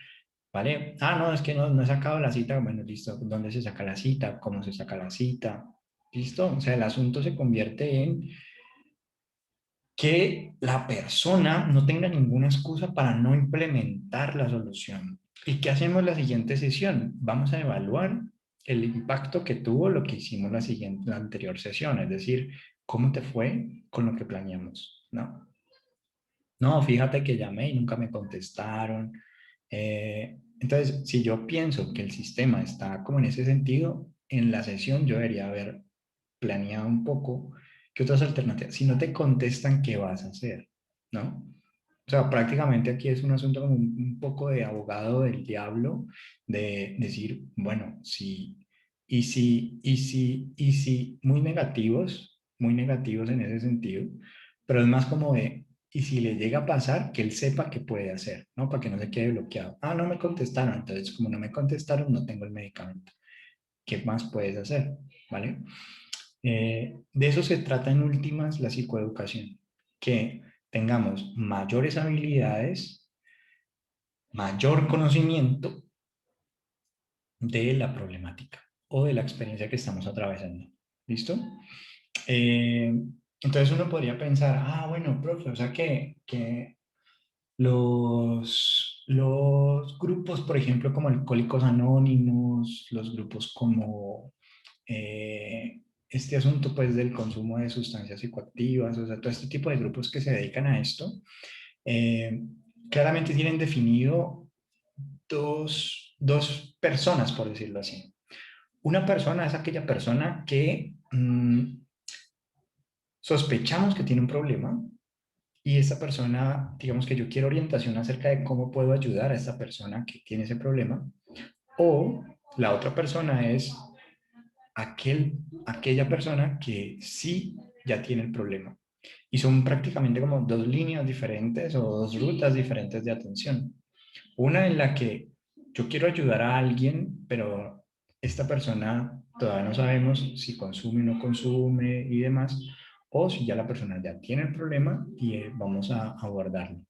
¿Vale? Ah, no, es que no he sacado la cita. Bueno, listo, ¿dónde se saca la cita? ¿Cómo se saca la cita? ¿Listo? O sea, el asunto se convierte en que la persona no tenga ninguna excusa para no implementar la solución. ¿Y qué hacemos la siguiente sesión? Vamos a evaluar el impacto que tuvo lo que hicimos la anterior sesión, es decir, cómo te fue con lo que planeamos, ¿no? No, fíjate que llamé y nunca me contestaron. Entonces, si yo pienso que el sistema está como en ese sentido, en la sesión yo debería haber planeado un poco qué otras alternativas. Si no te contestan, ¿qué vas a hacer? ¿No? O sea, prácticamente aquí es un asunto como un poco de abogado del diablo, de decir, bueno, sí, muy negativos en ese sentido, pero es más como de, y si le llega a pasar, que él sepa qué puede hacer, ¿no? Para que no se quede bloqueado. Ah, no me contestaron, entonces como no me contestaron, no tengo el medicamento. ¿Qué más puedes hacer? ¿Vale? De eso se trata en últimas la psicoeducación, que tengamos mayores habilidades, mayor conocimiento de la problemática o de la experiencia que estamos atravesando. ¿Listo? Eh, entonces uno podría pensar, ah, bueno, profe, o sea que los grupos, por ejemplo, como Alcohólicos Anónimos, los grupos como este asunto pues del consumo de sustancias psicoactivas, o sea, todo este tipo de grupos que se dedican a esto, eh, claramente tienen definido dos personas, por decirlo así. Una persona es aquella persona que sospechamos que tiene un problema y esa persona, digamos que yo quiero orientación acerca de cómo puedo ayudar a esta persona que tiene ese problema. O la otra persona es aquella persona que sí ya tiene el problema. Y son prácticamente como dos líneas diferentes o dos rutas diferentes de atención. Una en la que yo quiero ayudar a alguien, pero esta persona todavía no sabemos si consume o no consume y demás, o si ya la persona ya tiene el problema y vamos a abordarlo.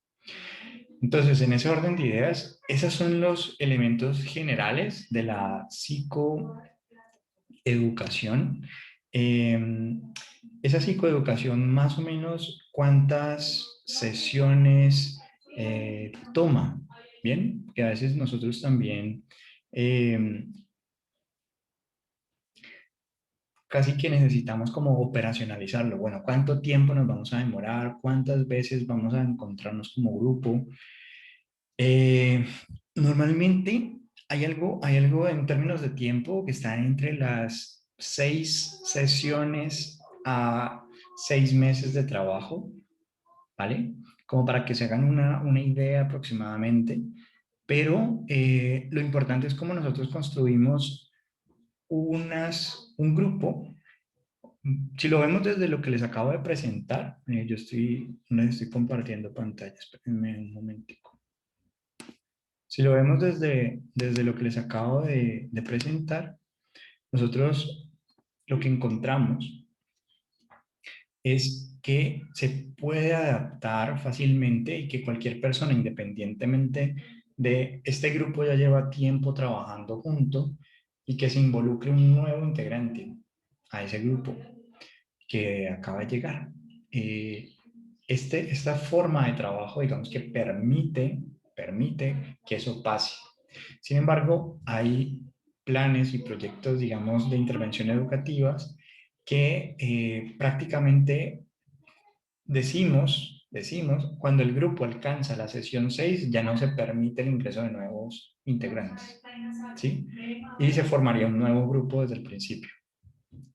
Entonces, en ese orden de ideas, esos son los elementos generales de la psicoeducación. Esa psicoeducación, más o menos, ¿cuántas sesiones toma? Bien, que a veces nosotros también casi que necesitamos como operacionalizarlo. Bueno, ¿cuánto tiempo nos vamos a demorar? ¿Cuántas veces vamos a encontrarnos como grupo? Eh, Normalmente hay algo en términos de tiempo que está entre las 6 sesiones a 6 meses de trabajo, ¿vale? Como para que se hagan una idea aproximadamente. Pero lo importante es cómo nosotros construimos un grupo. Si lo vemos desde lo que les acabo de presentar, les estoy compartiendo pantalla, espérenme un momentico. Si lo vemos desde lo que les acabo de presentar, nosotros lo que encontramos es que se puede adaptar fácilmente y que cualquier persona, independientemente de este grupo ya lleva tiempo trabajando junto y que se involucre un nuevo integrante a ese grupo que acaba de llegar. Esta forma de trabajo, digamos que permite que eso pase. Sin embargo, hay planes y proyectos, digamos, de intervención educativas que prácticamente decimos, cuando el grupo alcanza la sesión 6 ya no se permite el ingreso de nuevos integrantes, ¿sí? Y se formaría un nuevo grupo desde el principio.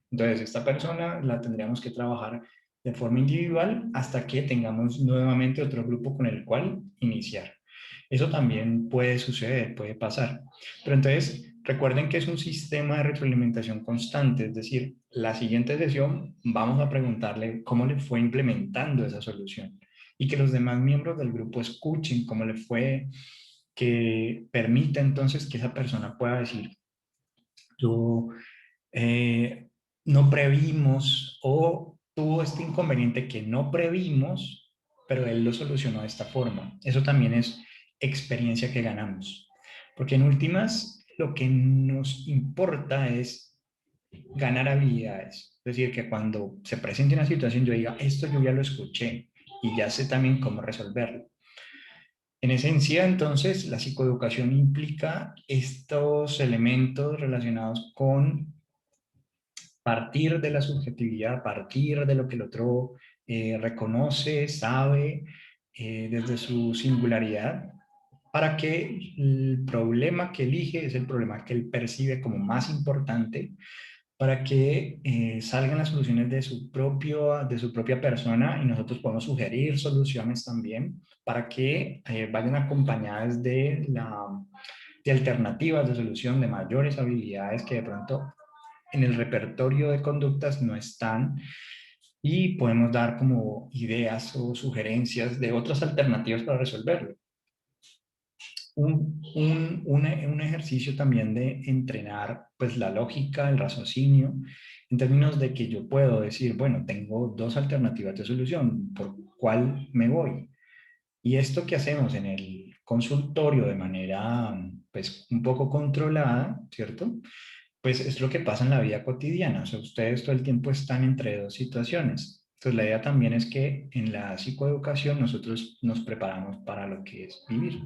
Entonces, esta persona la tendríamos que trabajar de forma individual hasta que tengamos nuevamente otro grupo con el cual iniciar. Eso también puede suceder, puede pasar. Pero entonces, recuerden que es un sistema de retroalimentación constante, es decir, la siguiente sesión vamos a preguntarle cómo le fue implementando esa solución y que los demás miembros del grupo escuchen cómo le fue, que permita entonces que esa persona pueda decir, yo no previmos o tuvo este inconveniente que no previmos, pero él lo solucionó de esta forma. Eso también es experiencia que ganamos. Porque en últimas, lo que nos importa es ganar habilidades. Es decir, que cuando se presente una situación yo diga, esto yo ya lo escuché y ya sé también cómo resolverlo. En esencia, entonces, la psicoeducación implica estos elementos relacionados con partir de la subjetividad, partir de lo que el otro reconoce, sabe, desde su singularidad, para que el problema que elige es el problema que él percibe como más importante, para que salgan las soluciones de su propia persona y nosotros podemos sugerir soluciones también para que vayan acompañadas de alternativas de solución, de mayores habilidades que de pronto en el repertorio de conductas no están y podemos dar como ideas o sugerencias de otras alternativas para resolverlo. Un ejercicio también de entrenar pues la lógica, el raciocinio, en términos de que yo puedo decir, bueno, tengo dos alternativas de solución, ¿por cuál me voy? Y esto que hacemos en el consultorio de manera pues un poco controlada, ¿cierto? Pues es lo que pasa en la vida cotidiana. O sea, ustedes todo el tiempo están entre dos situaciones. Entonces, la idea también es que en la psicoeducación nosotros nos preparamos para lo que es vivir.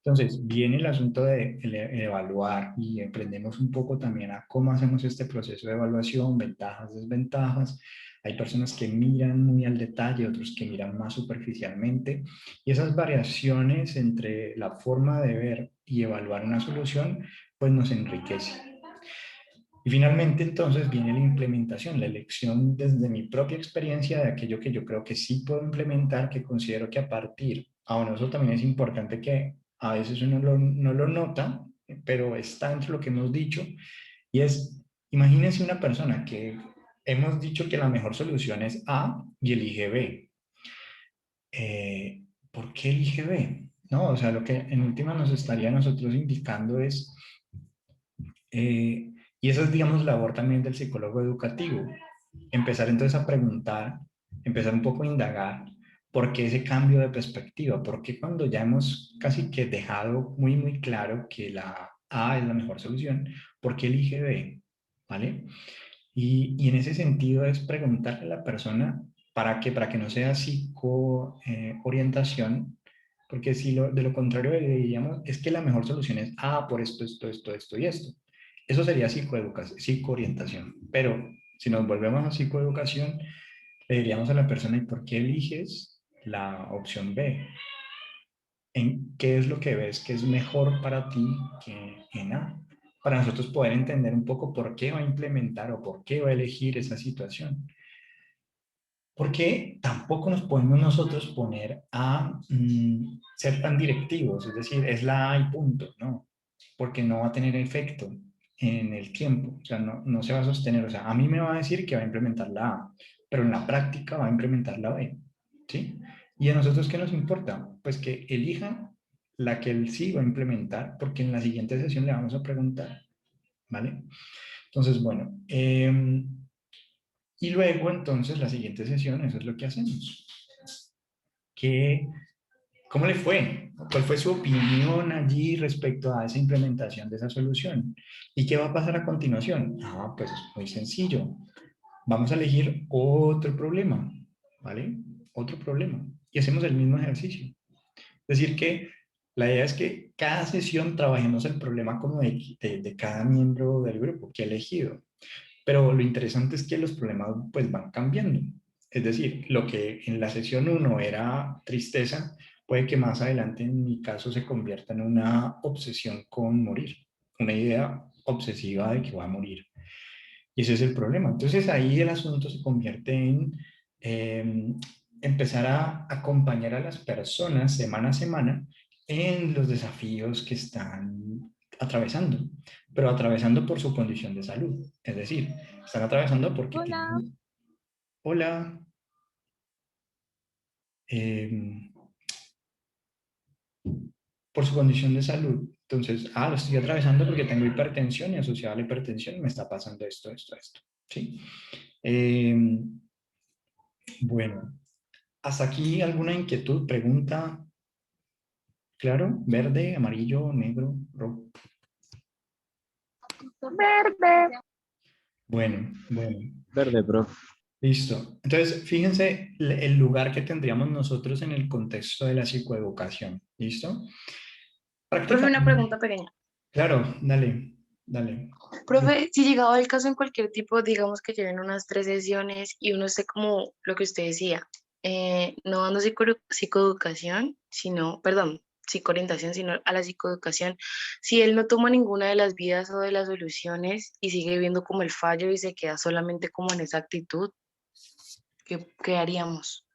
Entonces, viene el asunto de evaluar y aprendemos un poco también a cómo hacemos este proceso de evaluación, ventajas, desventajas. Hay personas que miran muy al detalle, otros que miran más superficialmente. Y esas variaciones entre la forma de ver y evaluar una solución, pues nos enriquece. Y finalmente, entonces, viene la implementación, la elección desde mi propia experiencia de aquello que yo creo que sí puedo implementar, que considero que a partir, bueno, eso también es importante que a veces uno no lo nota, pero está entre lo que hemos dicho, y es, imagínense una persona que hemos dicho que la mejor solución es A y elige B. ¿Por qué elige B? No, o sea, lo que en última nos estaría nosotros indicando es y esa es, digamos, labor también del psicólogo educativo. Empezar entonces a preguntar, empezar un poco a indagar por qué ese cambio de perspectiva, por qué cuando ya hemos casi que dejado muy, muy claro que la A es la mejor solución, ¿por qué elige B? ¿Vale? Y en ese sentido es preguntarle a la persona para que no sea psico orientación, porque si de lo contrario le diríamos, es que la mejor solución es A por esto y esto. Eso sería psicoeducación, psicoorientación. Pero si nos volvemos a psicoeducación, le diríamos a la persona, ¿y por qué eliges la opción B? ¿En qué es lo que ves que es mejor para ti que en A? Para nosotros poder entender un poco por qué va a implementar o por qué va a elegir esa situación. Porque tampoco nos podemos nosotros poner a ser tan directivos, es decir, es la A y punto, ¿no? Porque no va a tener efecto en el tiempo, o sea, no se va a sostener, o sea, a mí me va a decir que va a implementar la A, pero en la práctica va a implementar la B, ¿sí? ¿Y a nosotros qué nos importa? Pues que elija la que él sí va a implementar, porque en la siguiente sesión le vamos a preguntar, ¿vale? Entonces, bueno, y luego entonces la siguiente sesión, eso es lo que hacemos, que ¿Cómo le fue? ¿Cuál fue su opinión allí respecto a esa implementación de esa solución? ¿Y qué va a pasar a continuación? Ah, pues es muy sencillo. Vamos a elegir otro problema, ¿vale? Otro problema. Y hacemos el mismo ejercicio. Es decir, que la idea es que cada sesión trabajemos el problema como de cada miembro del grupo que ha elegido. Pero lo interesante es que los problemas pues van cambiando. Es decir, lo que en la sesión uno era tristeza, puede que más adelante en mi caso se convierta en una obsesión con morir, una idea obsesiva de que va a morir. Y ese es el problema. Entonces ahí el asunto se convierte en eh, empezar a acompañar a las personas semana a semana en los desafíos que están atravesando, pero atravesando por su condición de salud. Es decir, están atravesando porque Hola. tienen, hola, eh, por su condición de salud. Entonces, lo estoy atravesando porque tengo hipertensión y asociado a la hipertensión me está pasando esto. ¿Sí? Eh, bueno, hasta aquí alguna inquietud, pregunta, claro, verde, amarillo, negro, rojo. Verde. Bueno, Verde, profe. listo. Entonces, fíjense el lugar que tendríamos nosotros en el contexto de la psicoeducación. ¿Listo? Profe, una Prácticamente, pregunta pequeña. claro, dale. Profe, si llegaba el caso en cualquier tipo, digamos que lleven unas 3 sesiones y uno esté como lo que usted decía, no dando psicoeducación, sino, perdón, psicoorientación, sino a la psicoeducación, si él no toma ninguna de las vías o de las soluciones y sigue viendo como el fallo y se queda solamente como en esa actitud, ¿qué haríamos?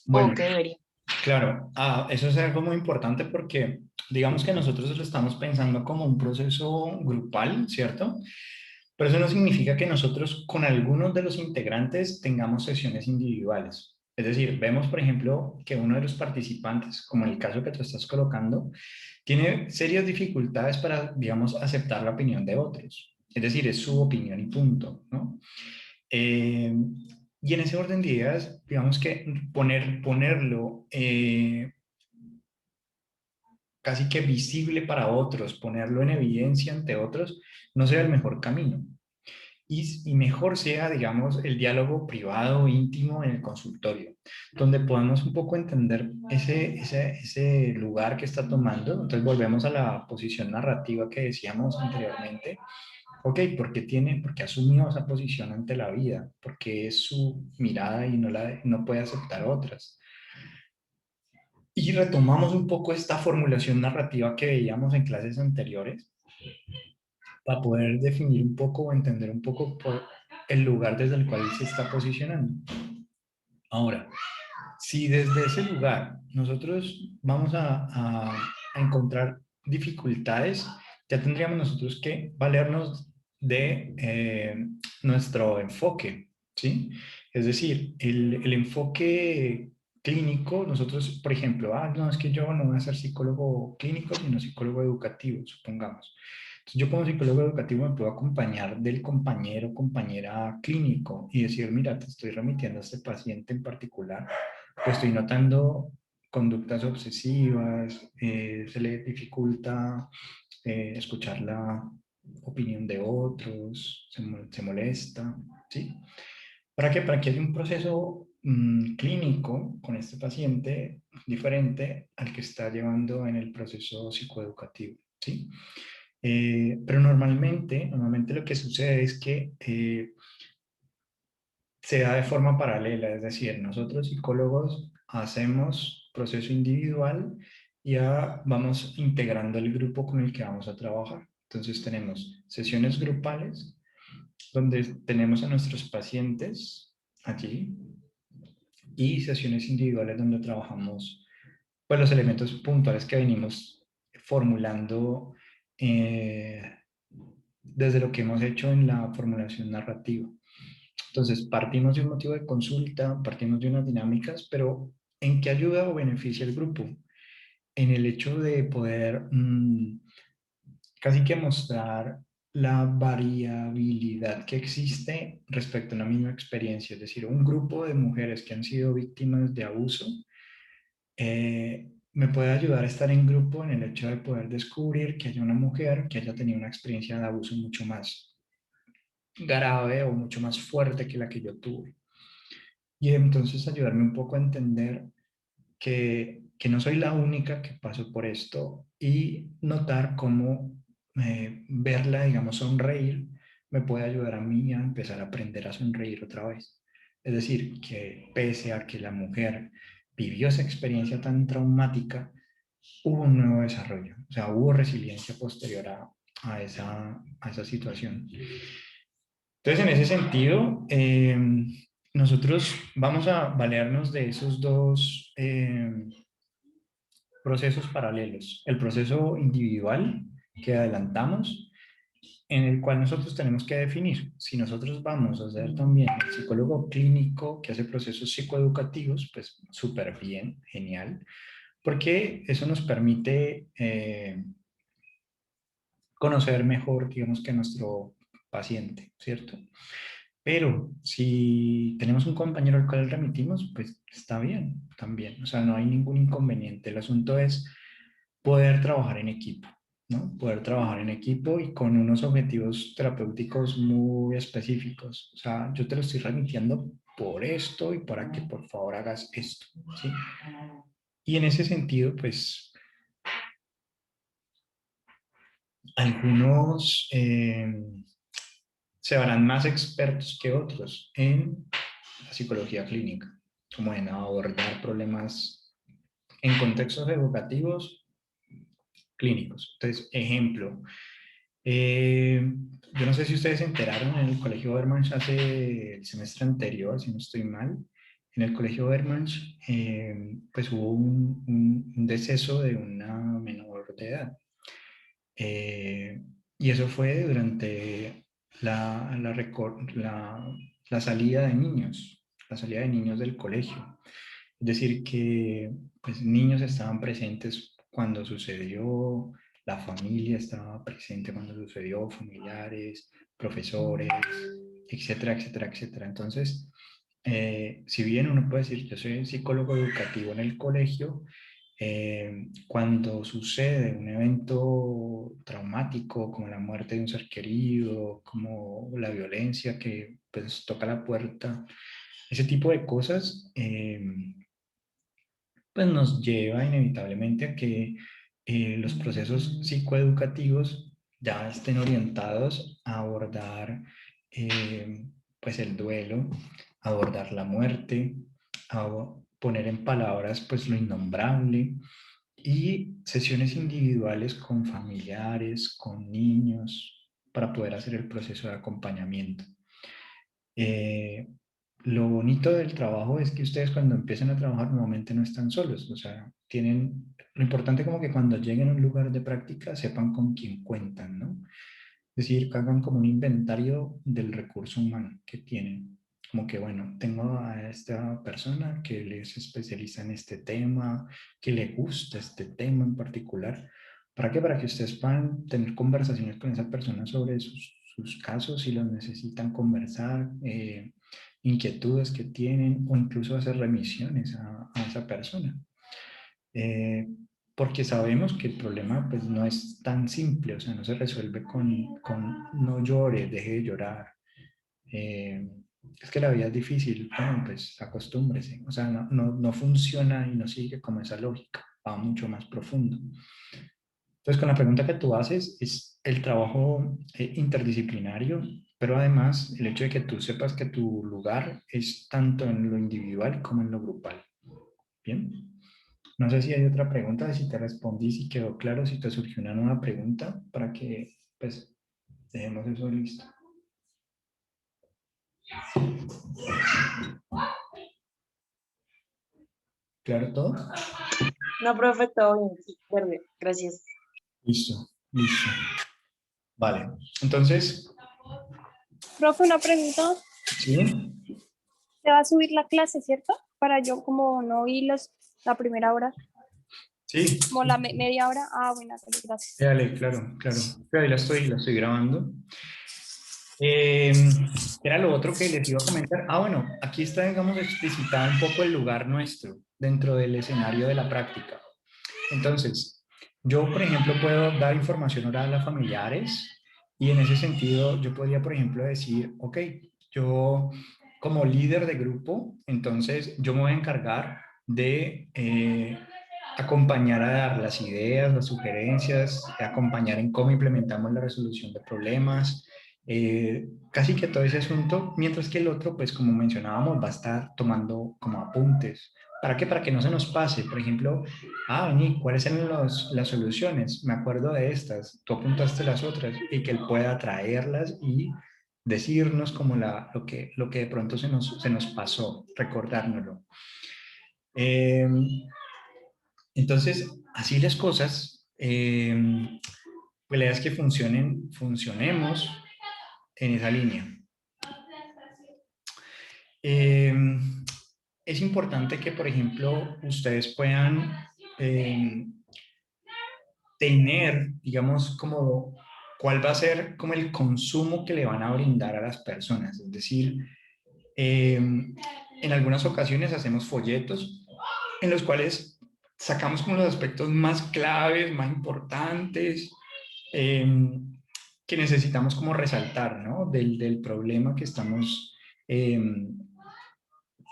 ¿O Bueno, qué deberíamos? claro, eso es algo muy importante porque digamos que nosotros lo estamos pensando como un proceso grupal, ¿cierto? Pero eso no significa que nosotros con algunos de los integrantes tengamos sesiones individuales. Es decir, vemos, por ejemplo, que uno de los participantes, como en el caso que tú estás colocando, tiene serias dificultades para, digamos, aceptar la opinión de otros. Es decir, es su opinión y punto, ¿no? Eh, y en ese orden de ideas, digamos que ponerlo casi que visible para otros, ponerlo en evidencia ante otros, no sea el mejor camino. Y mejor sea, digamos, el diálogo privado, íntimo en el consultorio, donde podamos un poco entender ese lugar que está tomando. Entonces volvemos a la posición narrativa que decíamos anteriormente. Ok, porque asumió esa posición ante la vida, porque es su mirada y no puede aceptar otras. Y retomamos un poco esta formulación narrativa que veíamos en clases anteriores para poder definir un poco o entender un poco por el lugar desde el cual se está posicionando. Ahora, si desde ese lugar nosotros vamos a encontrar dificultades, ya tendríamos nosotros que valernos de nuestro enfoque, ¿sí? Es decir, el enfoque clínico, nosotros, por ejemplo, no, es que yo no voy a ser psicólogo clínico, sino psicólogo educativo, supongamos. Entonces, yo como psicólogo educativo me puedo acompañar del compañero o compañera clínico y decir, mira, te estoy remitiendo a este paciente en particular, pues estoy notando conductas obsesivas, se le dificulta escuchar la opinión de otros, se molesta, ¿sí? ¿Para qué? Para que haya un proceso clínico con este paciente diferente al que está llevando en el proceso psicoeducativo, ¿sí? Pero normalmente lo que sucede es que se da de forma paralela, es decir, nosotros psicólogos hacemos proceso individual y ya vamos integrando el grupo con el que vamos a trabajar. Entonces tenemos sesiones grupales donde tenemos a nuestros pacientes allí y sesiones individuales donde trabajamos pues, los elementos puntuales que venimos formulando desde lo que hemos hecho en la formulación narrativa. Entonces, partimos de un motivo de consulta, partimos de unas dinámicas, pero ¿en qué ayuda o beneficia el grupo? En el hecho de poder casi que mostrar la variabilidad que existe respecto a una misma experiencia, es decir, un grupo de mujeres que han sido víctimas de abuso me puede ayudar a estar en grupo en el hecho de poder descubrir que haya una mujer que haya tenido una experiencia de abuso mucho más grave o mucho más fuerte que la que yo tuve. Y entonces ayudarme un poco a entender que no soy la única que pasó por esto y notar cómo verla, digamos, sonreír, me puede ayudar a mí a empezar a aprender a sonreír otra vez. Es decir, que pese a que la mujer vivió esa experiencia tan traumática, hubo un nuevo desarrollo, o sea, hubo resiliencia posterior a esa situación. Entonces, en ese sentido, nosotros vamos a valernos de esos dos procesos paralelos. El proceso individual que adelantamos, en el cual nosotros tenemos que definir si nosotros vamos a ser también el psicólogo clínico que hace procesos psicoeducativos, pues súper bien, genial, porque eso nos permite conocer mejor, digamos, que nuestro paciente, ¿cierto? Pero si tenemos un compañero al cual remitimos, pues está bien también. O sea, no hay ningún inconveniente. El asunto es poder trabajar en equipo, ¿no? Poder trabajar en equipo y con unos objetivos terapéuticos muy específicos. O sea, yo te lo estoy remitiendo por esto y para que por favor hagas esto, ¿sí? Y en ese sentido, pues, algunos se harán más expertos que otros en la psicología clínica, como en abordar problemas en contextos educativos clínicos. Entonces, ejemplo, yo no sé si ustedes se enteraron en el Colegio Bermanch hace el semestre anterior, si no estoy mal, en el Colegio Bermanch pues hubo un deceso de una menor de edad. Y eso fue durante la salida de niños, la salida de niños del colegio. Es decir, que pues, niños estaban presentes cuando sucedió, la familia estaba presente cuando sucedió, familiares, profesores, etcétera, etcétera, etcétera. Entonces, si bien uno puede decir, yo soy psicólogo educativo en el colegio, cuando sucede un evento traumático como la muerte de un ser querido, como la violencia que pues toca la puerta, ese tipo de cosas, pues nos lleva inevitablemente a que los procesos psicoeducativos ya estén orientados a abordar pues el duelo, a abordar la muerte, a poner en palabras pues lo innombrable y sesiones individuales con familiares, con niños, para poder hacer el proceso de acompañamiento. Eh, lo bonito del trabajo es que ustedes cuando empiezan a trabajar normalmente no están solos, o sea, tienen, lo importante como que cuando lleguen a un lugar de práctica sepan con quién cuentan, ¿no? Es decir, que hagan como un inventario del recurso humano que tienen. Como que, bueno, tengo a esta persona que les especializa en este tema, que le gusta este tema en particular. ¿Para qué? Para que ustedes puedan tener conversaciones con esa persona sobre sus casos, si los necesitan conversar, inquietudes que tienen o incluso hacer remisiones a esa persona. Eh, porque sabemos que el problema pues no es tan simple, o sea, no se resuelve con no llore, deje de llorar. Eh, es que la vida es difícil, bueno, pues acostúmbrese, o sea, no funciona y no sigue como esa lógica, va mucho más profundo. Entonces, con la pregunta que tú haces, es el trabajo interdisciplinario, pero además el hecho de que tú sepas que tu lugar es tanto en lo individual como en lo grupal. Bien. No sé si hay otra pregunta, si te respondí, si quedó claro, si te surgió una nueva pregunta para que pues dejemos eso listo. ¿Claro todo? No, profe, todo bien. Sí, verde. Gracias. Listo, listo. Vale, entonces, Profe, una pregunta. ¿sí? ¿Se va a subir la clase, cierto? Para yo como no vi la primera hora, Sí, como la media hora. Ah, bueno, gracias. dale, claro, claro. Ahí la estoy grabando. Era lo otro que les iba a comentar. Ah, bueno, aquí está, digamos, explicitado un poco el lugar nuestro dentro del escenario de la práctica. Entonces, yo, por ejemplo, puedo dar información oral a familiares y en ese sentido yo podría, por ejemplo, decir, ok, yo como líder de grupo, entonces yo me voy a encargar de acompañar a dar las ideas, las sugerencias, acompañar en cómo implementamos la resolución de problemas, casi que todo ese asunto, mientras que el otro, pues como mencionábamos, va a estar tomando como apuntes. ¿Para qué? Para que no se nos pase. Por ejemplo, vení, ¿cuáles eran las soluciones? Me acuerdo de estas, tú apuntaste las otras y que él pueda traerlas y decirnos como lo que de pronto se nos pasó, recordárnoslo. Eh, entonces, así las cosas, pues la idea es que funcionemos en esa línea. Eh, es importante que, por ejemplo, ustedes puedan tener, digamos, como cuál va a ser como el consumo que le van a brindar a las personas. Es decir, en algunas ocasiones hacemos folletos en los cuales sacamos como los aspectos más claves, más importantes, eh, que necesitamos como resaltar, ¿no? Del problema que estamos eh,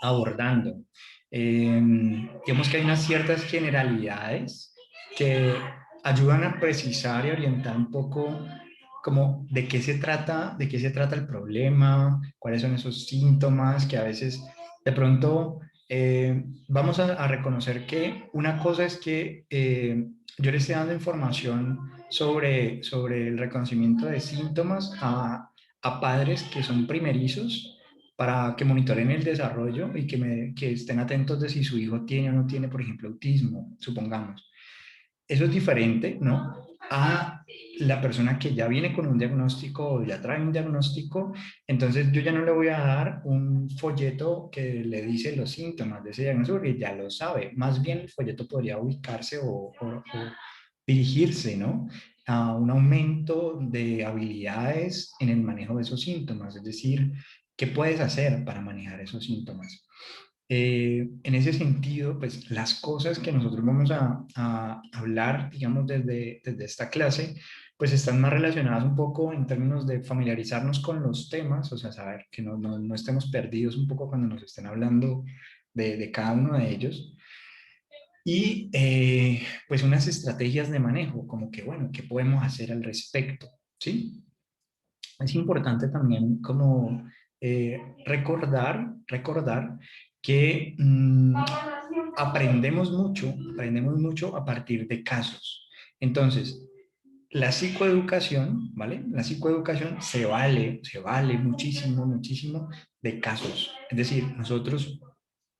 abordando. Digamos que hay unas ciertas generalidades que ayudan a precisar y orientar un poco como de qué se trata el problema, cuáles son esos síntomas que a veces de pronto vamos a reconocer que una cosa es que yo le estoy dando información sobre el reconocimiento de síntomas a padres que son primerizos para que monitoreen el desarrollo y que estén atentos de si su hijo tiene o no tiene, por ejemplo, autismo, supongamos. Eso es diferente, ¿no? A la persona que ya viene con un diagnóstico o ya trae un diagnóstico, entonces yo ya no le voy a dar un folleto que le dice los síntomas de ese diagnóstico porque ya lo sabe. Más bien el folleto podría ubicarse o dirigirse, ¿no? A un aumento de habilidades en el manejo de esos síntomas, es decir, ¿qué puedes hacer para manejar esos síntomas? En ese sentido, pues las cosas que nosotros vamos a hablar, digamos, desde esta clase, pues están más relacionadas un poco en términos de familiarizarnos con los temas, o sea, saber que no estemos perdidos un poco cuando nos estén hablando de cada uno de ellos. Y pues unas estrategias de manejo, como que, bueno, ¿qué podemos hacer al respecto? ¿Sí? Es importante también como recordar que aprendemos mucho a partir de casos. Entonces, la psicoeducación, ¿vale? La psicoeducación se vale muchísimo, muchísimo de casos. Es decir, nosotros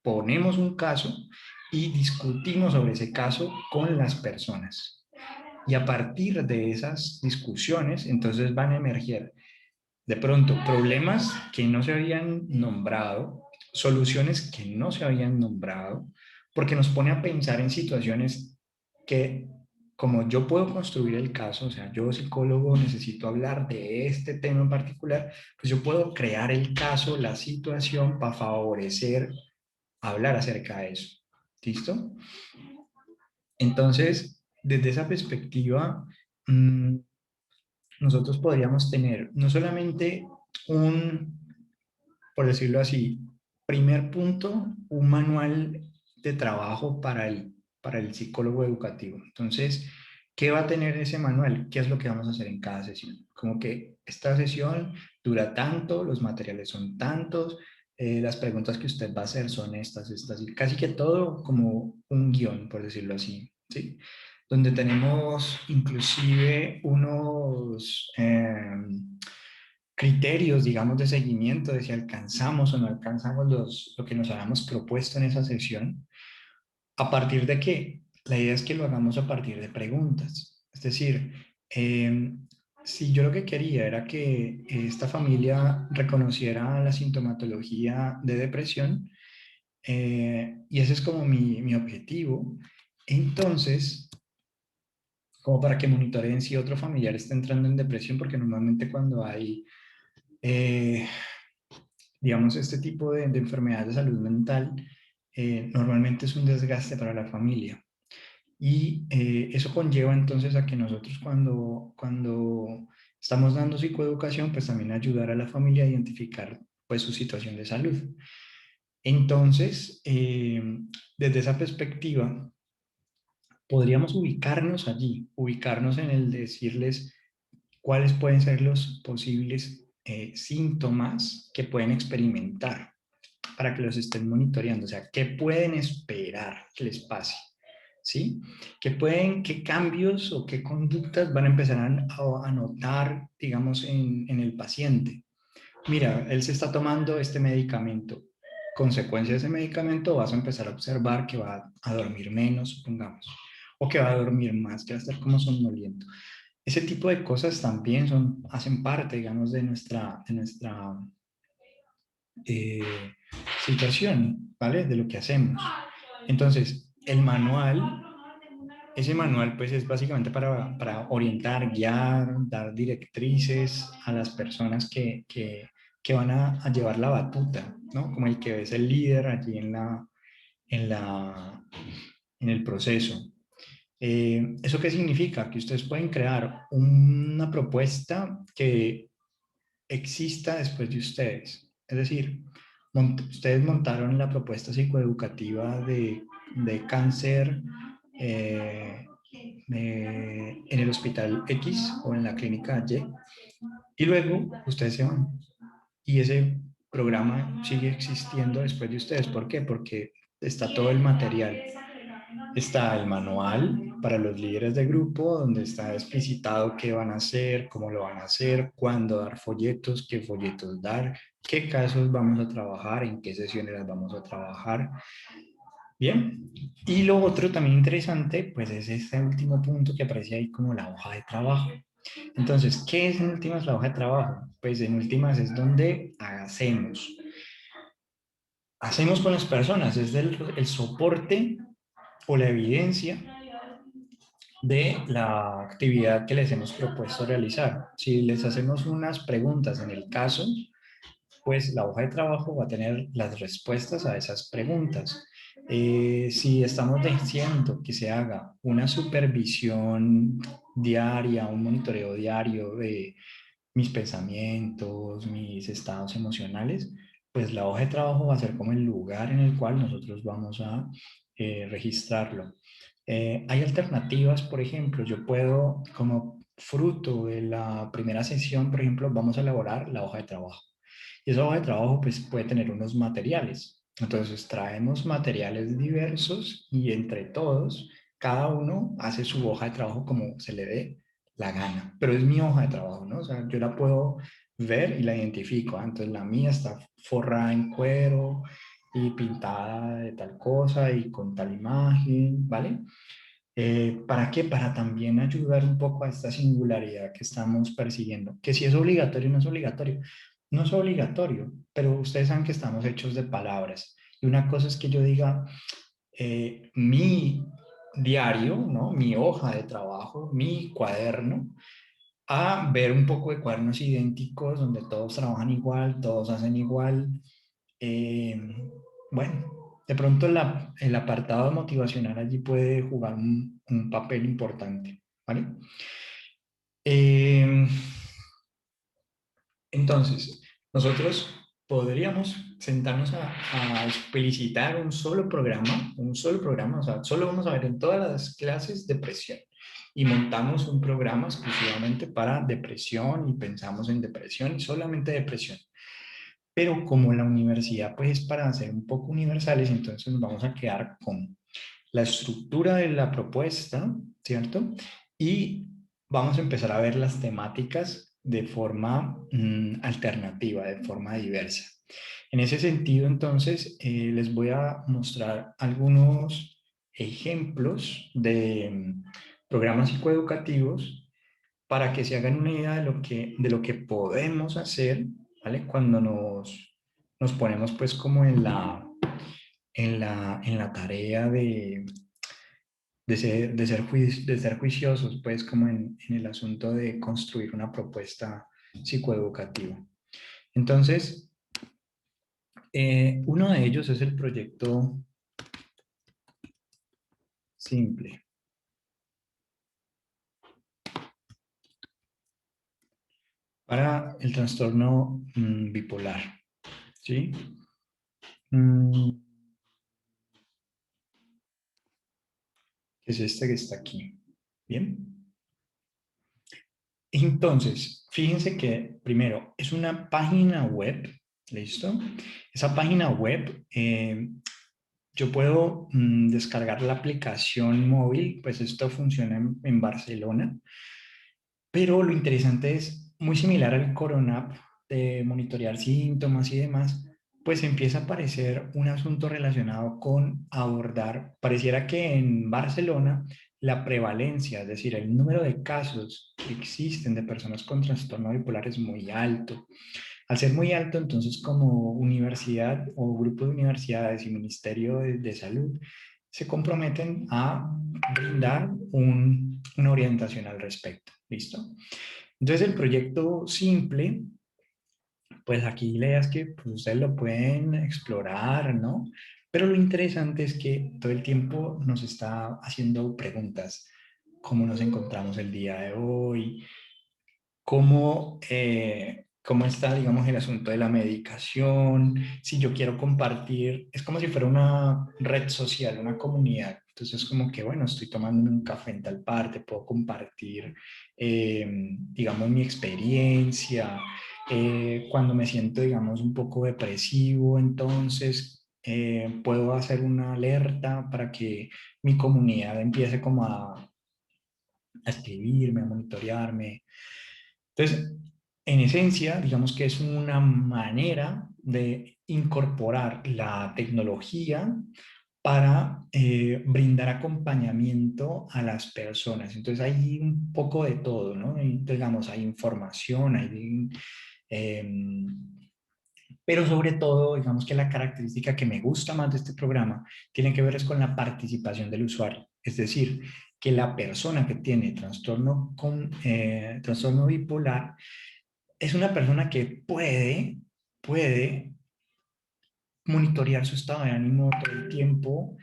ponemos un caso y discutimos sobre ese caso con las personas. Y a partir de esas discusiones, entonces van a emerger de pronto problemas que no se habían nombrado, soluciones que no se habían nombrado, porque nos pone a pensar en situaciones que, como yo puedo construir el caso, o sea, yo psicólogo necesito hablar de este tema en particular, pues yo puedo crear el caso, la situación para favorecer hablar acerca de eso. ¿Listo? Entonces, desde esa perspectiva, nosotros podríamos tener no solamente un, por decirlo así, primer punto, un manual de trabajo para el psicólogo educativo. Entonces, ¿qué va a tener ese manual? ¿Qué es lo que vamos a hacer en cada sesión? Como que esta sesión dura tanto, los materiales son tantos, las preguntas que usted va a hacer son estas, y casi que todo como un guión, por decirlo así, ¿sí? Donde tenemos inclusive unos criterios, digamos, de seguimiento de si alcanzamos o no alcanzamos lo que nos habíamos propuesto en esa sesión. ¿A partir de qué? La idea es que lo hagamos a partir de preguntas. Es decir, si yo lo que quería era que esta familia reconociera la sintomatología de depresión, y ese es como mi objetivo, entonces como para que monitoreen si otro familiar está entrando en depresión, porque normalmente cuando hay, eh, digamos, este tipo de enfermedades de salud mental, normalmente es un desgaste para la familia. Y eso conlleva entonces a que nosotros cuando estamos dando psicoeducación, pues también ayudar a la familia a identificar pues su situación de salud. Entonces, desde esa perspectiva, podríamos ubicarnos allí, ubicarnos en el decirles cuáles pueden ser los posibles síntomas que pueden experimentar para que los estén monitoreando, o sea, qué pueden esperar que les pase, ¿sí? Qué cambios o qué conductas van a empezar a notar, digamos, en el paciente. Mira, él se está tomando este medicamento. Consecuencia de ese medicamento, vas a empezar a observar que va a dormir menos, supongamos, o que va a dormir más, que va a estar como somnoliento. Ese tipo de cosas también hacen parte, digamos, de nuestra eh, situación, ¿vale? De lo que hacemos. Entonces, ese manual pues es básicamente para orientar, guiar, dar directrices a las personas que van a llevar la batuta, ¿no? Como el que es el líder allí en la, en el proceso. ¿Eso qué significa? Que ustedes pueden crear una propuesta que exista después de ustedes. Es decir, ustedes montaron la propuesta psicoeducativa de cáncer en el hospital X o en la clínica Y, y luego ustedes se van. Y ese programa sigue existiendo después de ustedes. ¿Por qué? Porque está todo el material. Está el manual para los líderes de grupo, donde está explicitado qué van a hacer, cómo lo van a hacer, cuándo dar folletos, qué folletos dar, qué casos vamos a trabajar, en qué sesiones las vamos a trabajar. Bien. Y lo otro también interesante, pues es este último punto que aparece ahí como la hoja de trabajo. Entonces, ¿qué es en últimas la hoja de trabajo? Pues en últimas es donde hacemos con las personas, es el soporte o la evidencia de la actividad que les hemos propuesto realizar. Si les hacemos unas preguntas en el caso, pues la hoja de trabajo va a tener las respuestas a esas preguntas. Si estamos diciendo que se haga una supervisión diaria, un monitoreo diario de mis pensamientos, mis estados emocionales, pues la hoja de trabajo va a ser como el lugar en el cual nosotros vamos a registrarlo. Hay alternativas, por ejemplo, yo puedo, como fruto de la primera sesión, por ejemplo, vamos a elaborar la hoja de trabajo. Y esa hoja de trabajo pues, puede tener unos materiales. Entonces traemos materiales diversos y entre todos, cada uno hace su hoja de trabajo como se le dé la gana, pero es mi hoja de trabajo, ¿no? O sea, yo la puedo ver y la identifico. Entonces la mía está forrada en cuero y pintada de tal cosa y con tal imagen, ¿vale? ¿Para qué? Para también ayudar un poco a esta singularidad que estamos persiguiendo. Que si es obligatorio o no es obligatorio. No es obligatorio, pero ustedes saben que estamos hechos de palabras. Y una cosa es que yo diga, mi diario, ¿no? Mi hoja de trabajo, mi cuaderno, a ver un poco de cuadernos idénticos donde todos trabajan igual, todos hacen igual. Eh, bueno, de pronto el apartado motivacional allí puede jugar un papel importante, ¿vale? Eh, entonces, nosotros podríamos sentarnos a explicitar un solo programa, o sea, solo vamos a ver en todas las clases depresión y montamos un programa exclusivamente para depresión y pensamos en depresión y solamente depresión. Pero como la universidad pues es para ser un poco universales, entonces nos vamos a quedar con la estructura de la propuesta, ¿cierto? Y vamos a empezar a ver las temáticas de forma alternativa, de forma diversa. En ese sentido, entonces, les voy a mostrar algunos ejemplos de programas psicoeducativos para que se hagan una idea de lo que podemos hacer, ¿vale? Cuando nos ponemos pues como en la tarea de ser juiciosos, pues como en el asunto de construir una propuesta psicoeducativa. Entonces, uno de ellos es el proyecto simple. para el trastorno bipolar, ¿sí? Mm, que es este que está aquí, ¿bien? Entonces, fíjense que primero es una página web, ¿listo? Esa página web, yo puedo descargar la aplicación móvil, pues esto funciona en Barcelona, pero lo interesante es muy similar al Coronap de monitorear síntomas y demás, pues empieza a aparecer un asunto relacionado con abordar, pareciera que en Barcelona la prevalencia, es decir, el número de casos que existen de personas con trastorno bipolar es muy alto. Al ser muy alto, entonces como universidad o grupo de universidades y Ministerio de Salud se comprometen a brindar una orientación al respecto. ¿Listo? Entonces el proyecto simple, pues aquí la idea es que pues, ustedes lo pueden explorar, ¿no? Pero lo interesante es que todo el tiempo nos está haciendo preguntas. ¿Cómo nos encontramos el día de hoy? ¿Cómo está, digamos, el asunto de la medicación? Si yo quiero compartir, es como si fuera una red social, una comunidad. Entonces, como que, bueno, estoy tomando un café en tal parte, puedo compartir, digamos, mi experiencia. Cuando me siento, digamos, un poco depresivo, entonces puedo hacer una alerta para que mi comunidad empiece como a escribirme, a monitorearme. Entonces, en esencia, digamos que es una manera de incorporar la tecnología para brindar acompañamiento a las personas. Entonces hay un poco de todo, ¿no? Y, digamos, hay información, eh, pero sobre todo, digamos que la característica que me gusta más de este programa tiene que ver es con la participación del usuario. Es decir, que la persona que tiene trastorno bipolar es una persona que puede monitorear su estado de ánimo todo el tiempo,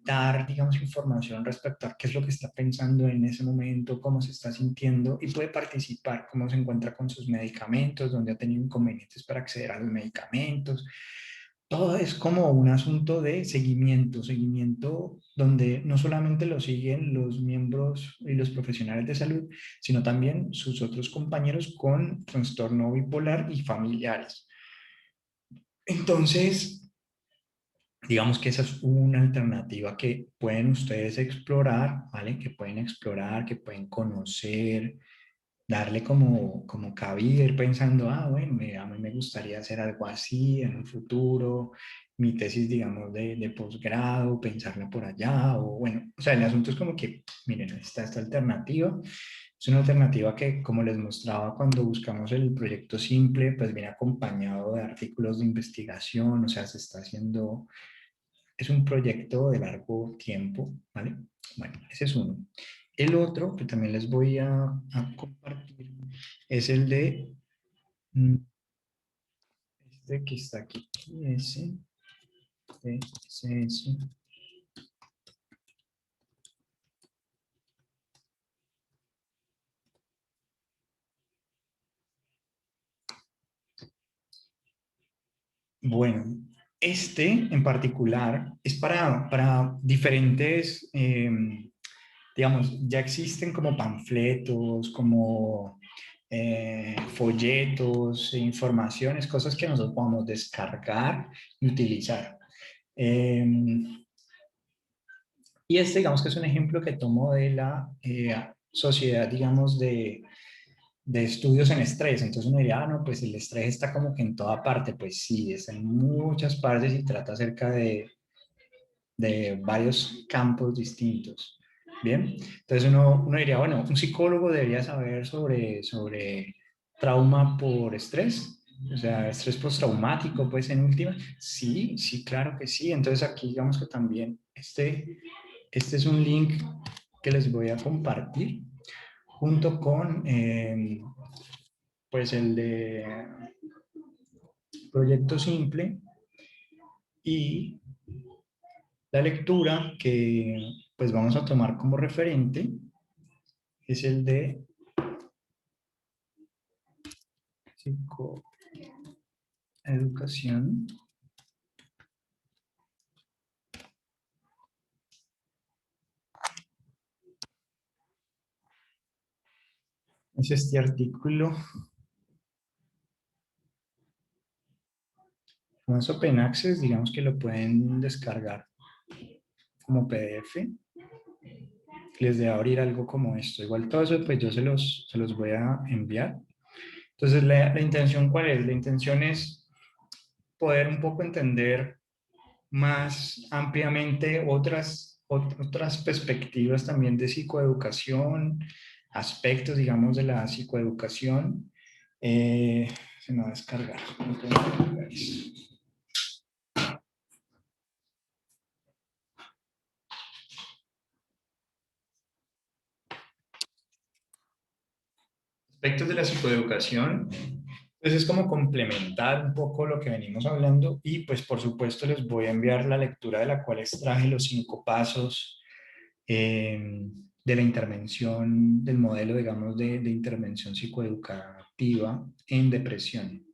dar, digamos, información respecto a qué es lo que está pensando en ese momento, cómo se está sintiendo y puede participar, cómo se encuentra con sus medicamentos, dónde ha tenido inconvenientes para acceder a los medicamentos. Todo es como un asunto de seguimiento donde no solamente lo siguen los miembros y los profesionales de salud, sino también sus otros compañeros con trastorno bipolar y familiares. Entonces, digamos que esa es una alternativa que pueden ustedes explorar, ¿vale? Que pueden explorar, que pueden conocer, darle como cabida, ir pensando, ah, bueno, a mí me gustaría hacer algo así en un futuro, mi tesis, digamos, de posgrado, pensarla por allá, o bueno, o sea, el asunto es como que, miren, está esta alternativa. Es una alternativa que, como les mostraba cuando buscamos el proyecto simple, pues viene acompañado de artículos de investigación, o sea, se está haciendo, es un proyecto de largo tiempo, ¿vale? Bueno, ese es uno. El otro que también les voy a compartir es el de mm, este que está aquí, ese. Bueno, este en particular es para diferentes, digamos, ya existen como panfletos, como folletos, informaciones, cosas que nosotros podemos descargar y utilizar. Eh, y este, digamos que es un ejemplo que tomo de la sociedad, digamos, de estudios en estrés. Entonces uno diría, ah, no, pues el estrés está como que en toda parte. Pues sí, está en muchas partes y trata acerca de varios campos distintos. Bien, entonces uno diría, bueno, un psicólogo debería saber sobre trauma por estrés, o sea, estrés postraumático, pues en última. Sí, sí, claro que sí. Entonces aquí digamos que también este es un link que les voy a compartir junto con pues el de Proyecto Simple y la lectura que pues vamos a tomar como referente es el de psicoeducación. Es este artículo. Como es Open Access, digamos que lo pueden descargar como PDF. Les debe abrir algo como esto. Igual todo eso pues yo se los voy a enviar. Entonces la intención ¿cuál es? La intención es poder un poco entender más ampliamente otras perspectivas también de psicoeducación, aspectos, digamos, de la psicoeducación. Se me va a descargar. No puedo descargar eso. Aspectos de la psicoeducación. Entonces es como complementar un poco lo que venimos hablando y pues por supuesto les voy a enviar la lectura de la cual extraje los 5 pasos de la intervención, del modelo, digamos, de intervención psicoeducativa en depresión.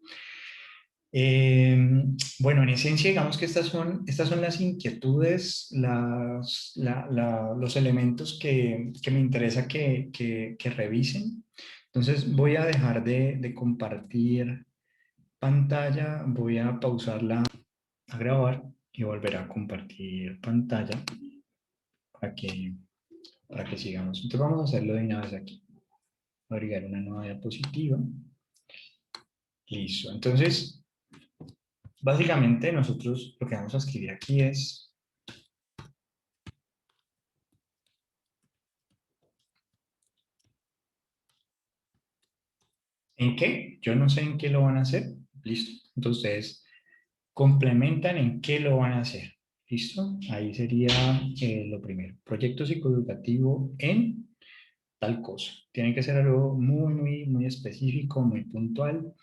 Bueno, en esencia, digamos que estas son las inquietudes, los elementos que me interesa que revisen. Entonces voy a dejar de compartir pantalla, voy a pausarla a grabar y volver a compartir pantalla para que sigamos. Entonces vamos a hacerlo de una vez aquí. Voy a agregar una nueva diapositiva. Listo. Entonces, básicamente nosotros lo que vamos a escribir aquí es ¿en qué? Yo no sé en qué lo van a hacer. Listo. Entonces, complementan en qué lo van a hacer. ¿Listo? Ahí sería lo primero. Proyecto psicoeducativo en tal cosa. Tiene que ser algo muy específico, muy puntual.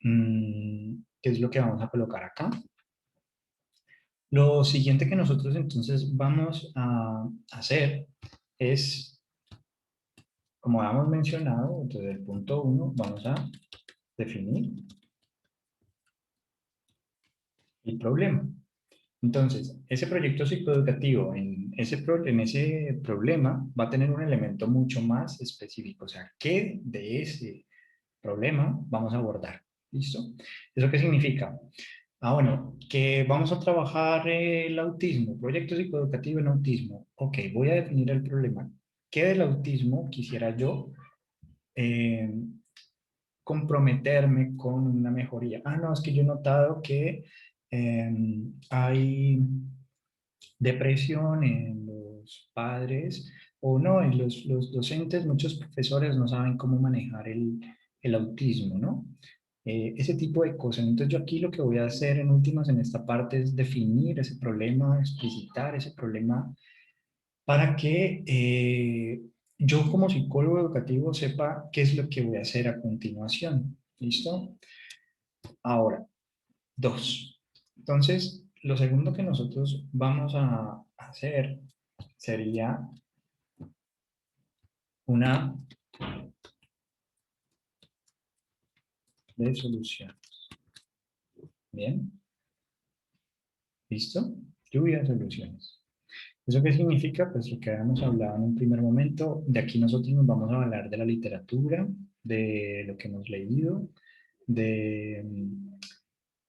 ¿Qué es lo que vamos a colocar acá? Lo siguiente que nosotros entonces vamos a hacer es, como habíamos mencionado, entonces el punto 1, vamos a definir el problema. Entonces, ese proyecto psicoeducativo en ese problema va a tener un elemento mucho más específico. O sea, ¿qué de ese problema vamos a abordar? ¿Listo? ¿Eso qué significa? Bueno, que vamos a trabajar el autismo, proyecto psicoeducativo en autismo. Ok, voy a definir el problema. ¿Qué del autismo quisiera yo eh, comprometerme con una mejoría? No, es que yo he notado que hay depresión en los padres o no, en los docentes, muchos profesores no saben cómo manejar el autismo, ¿no? Ese tipo de cosas. Entonces yo aquí lo que voy a hacer en últimas en esta parte es definir ese problema, explicitar ese problema para que yo como psicólogo educativo sepa qué es lo que voy a hacer a continuación. ¿Listo? Ahora, 2. Entonces, lo segundo que nosotros vamos a hacer sería una de soluciones. Bien, ¿listo? Lluvia de soluciones. ¿Eso qué significa? Pues lo que habíamos hablado en un primer momento, de aquí nosotros nos vamos a hablar de la literatura, de lo que hemos leído,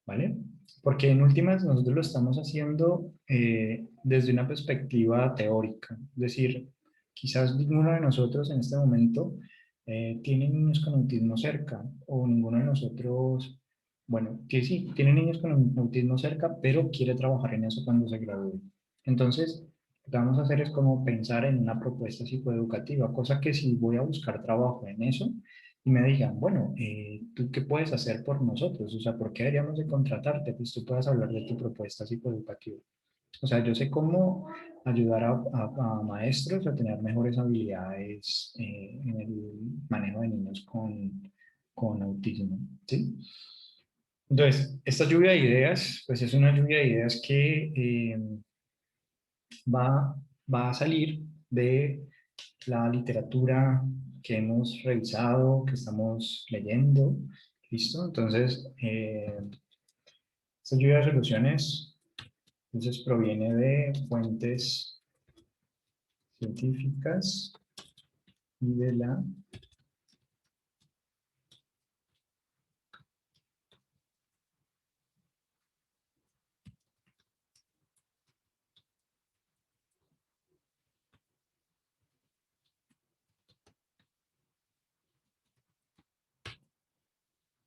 ¿vale? Porque en últimas nosotros lo estamos haciendo desde una perspectiva teórica, es decir, quizás ninguno de nosotros en este momento tiene niños con autismo cerca, o ninguno de nosotros, bueno, que sí, tiene niños con autismo cerca, pero quiere trabajar en eso cuando se gradúe. Entonces, lo que vamos a hacer es como pensar en una propuesta psicoeducativa, cosa que si voy a buscar trabajo en eso, y me digan, bueno, ¿tú qué puedes hacer por nosotros? O sea, ¿por qué deberíamos de contratarte? Pues tú puedas hablar de tu propuesta psicoeducativa. O sea, yo sé cómo ayudar a maestros a tener mejores habilidades en el manejo de niños con autismo, ¿sí? Entonces, esta lluvia de ideas, pues es una lluvia de ideas que va a salir de la literatura que hemos revisado, que estamos leyendo, ¿Listo? Entonces, esta lluvia de soluciones entonces proviene de fuentes científicas y de la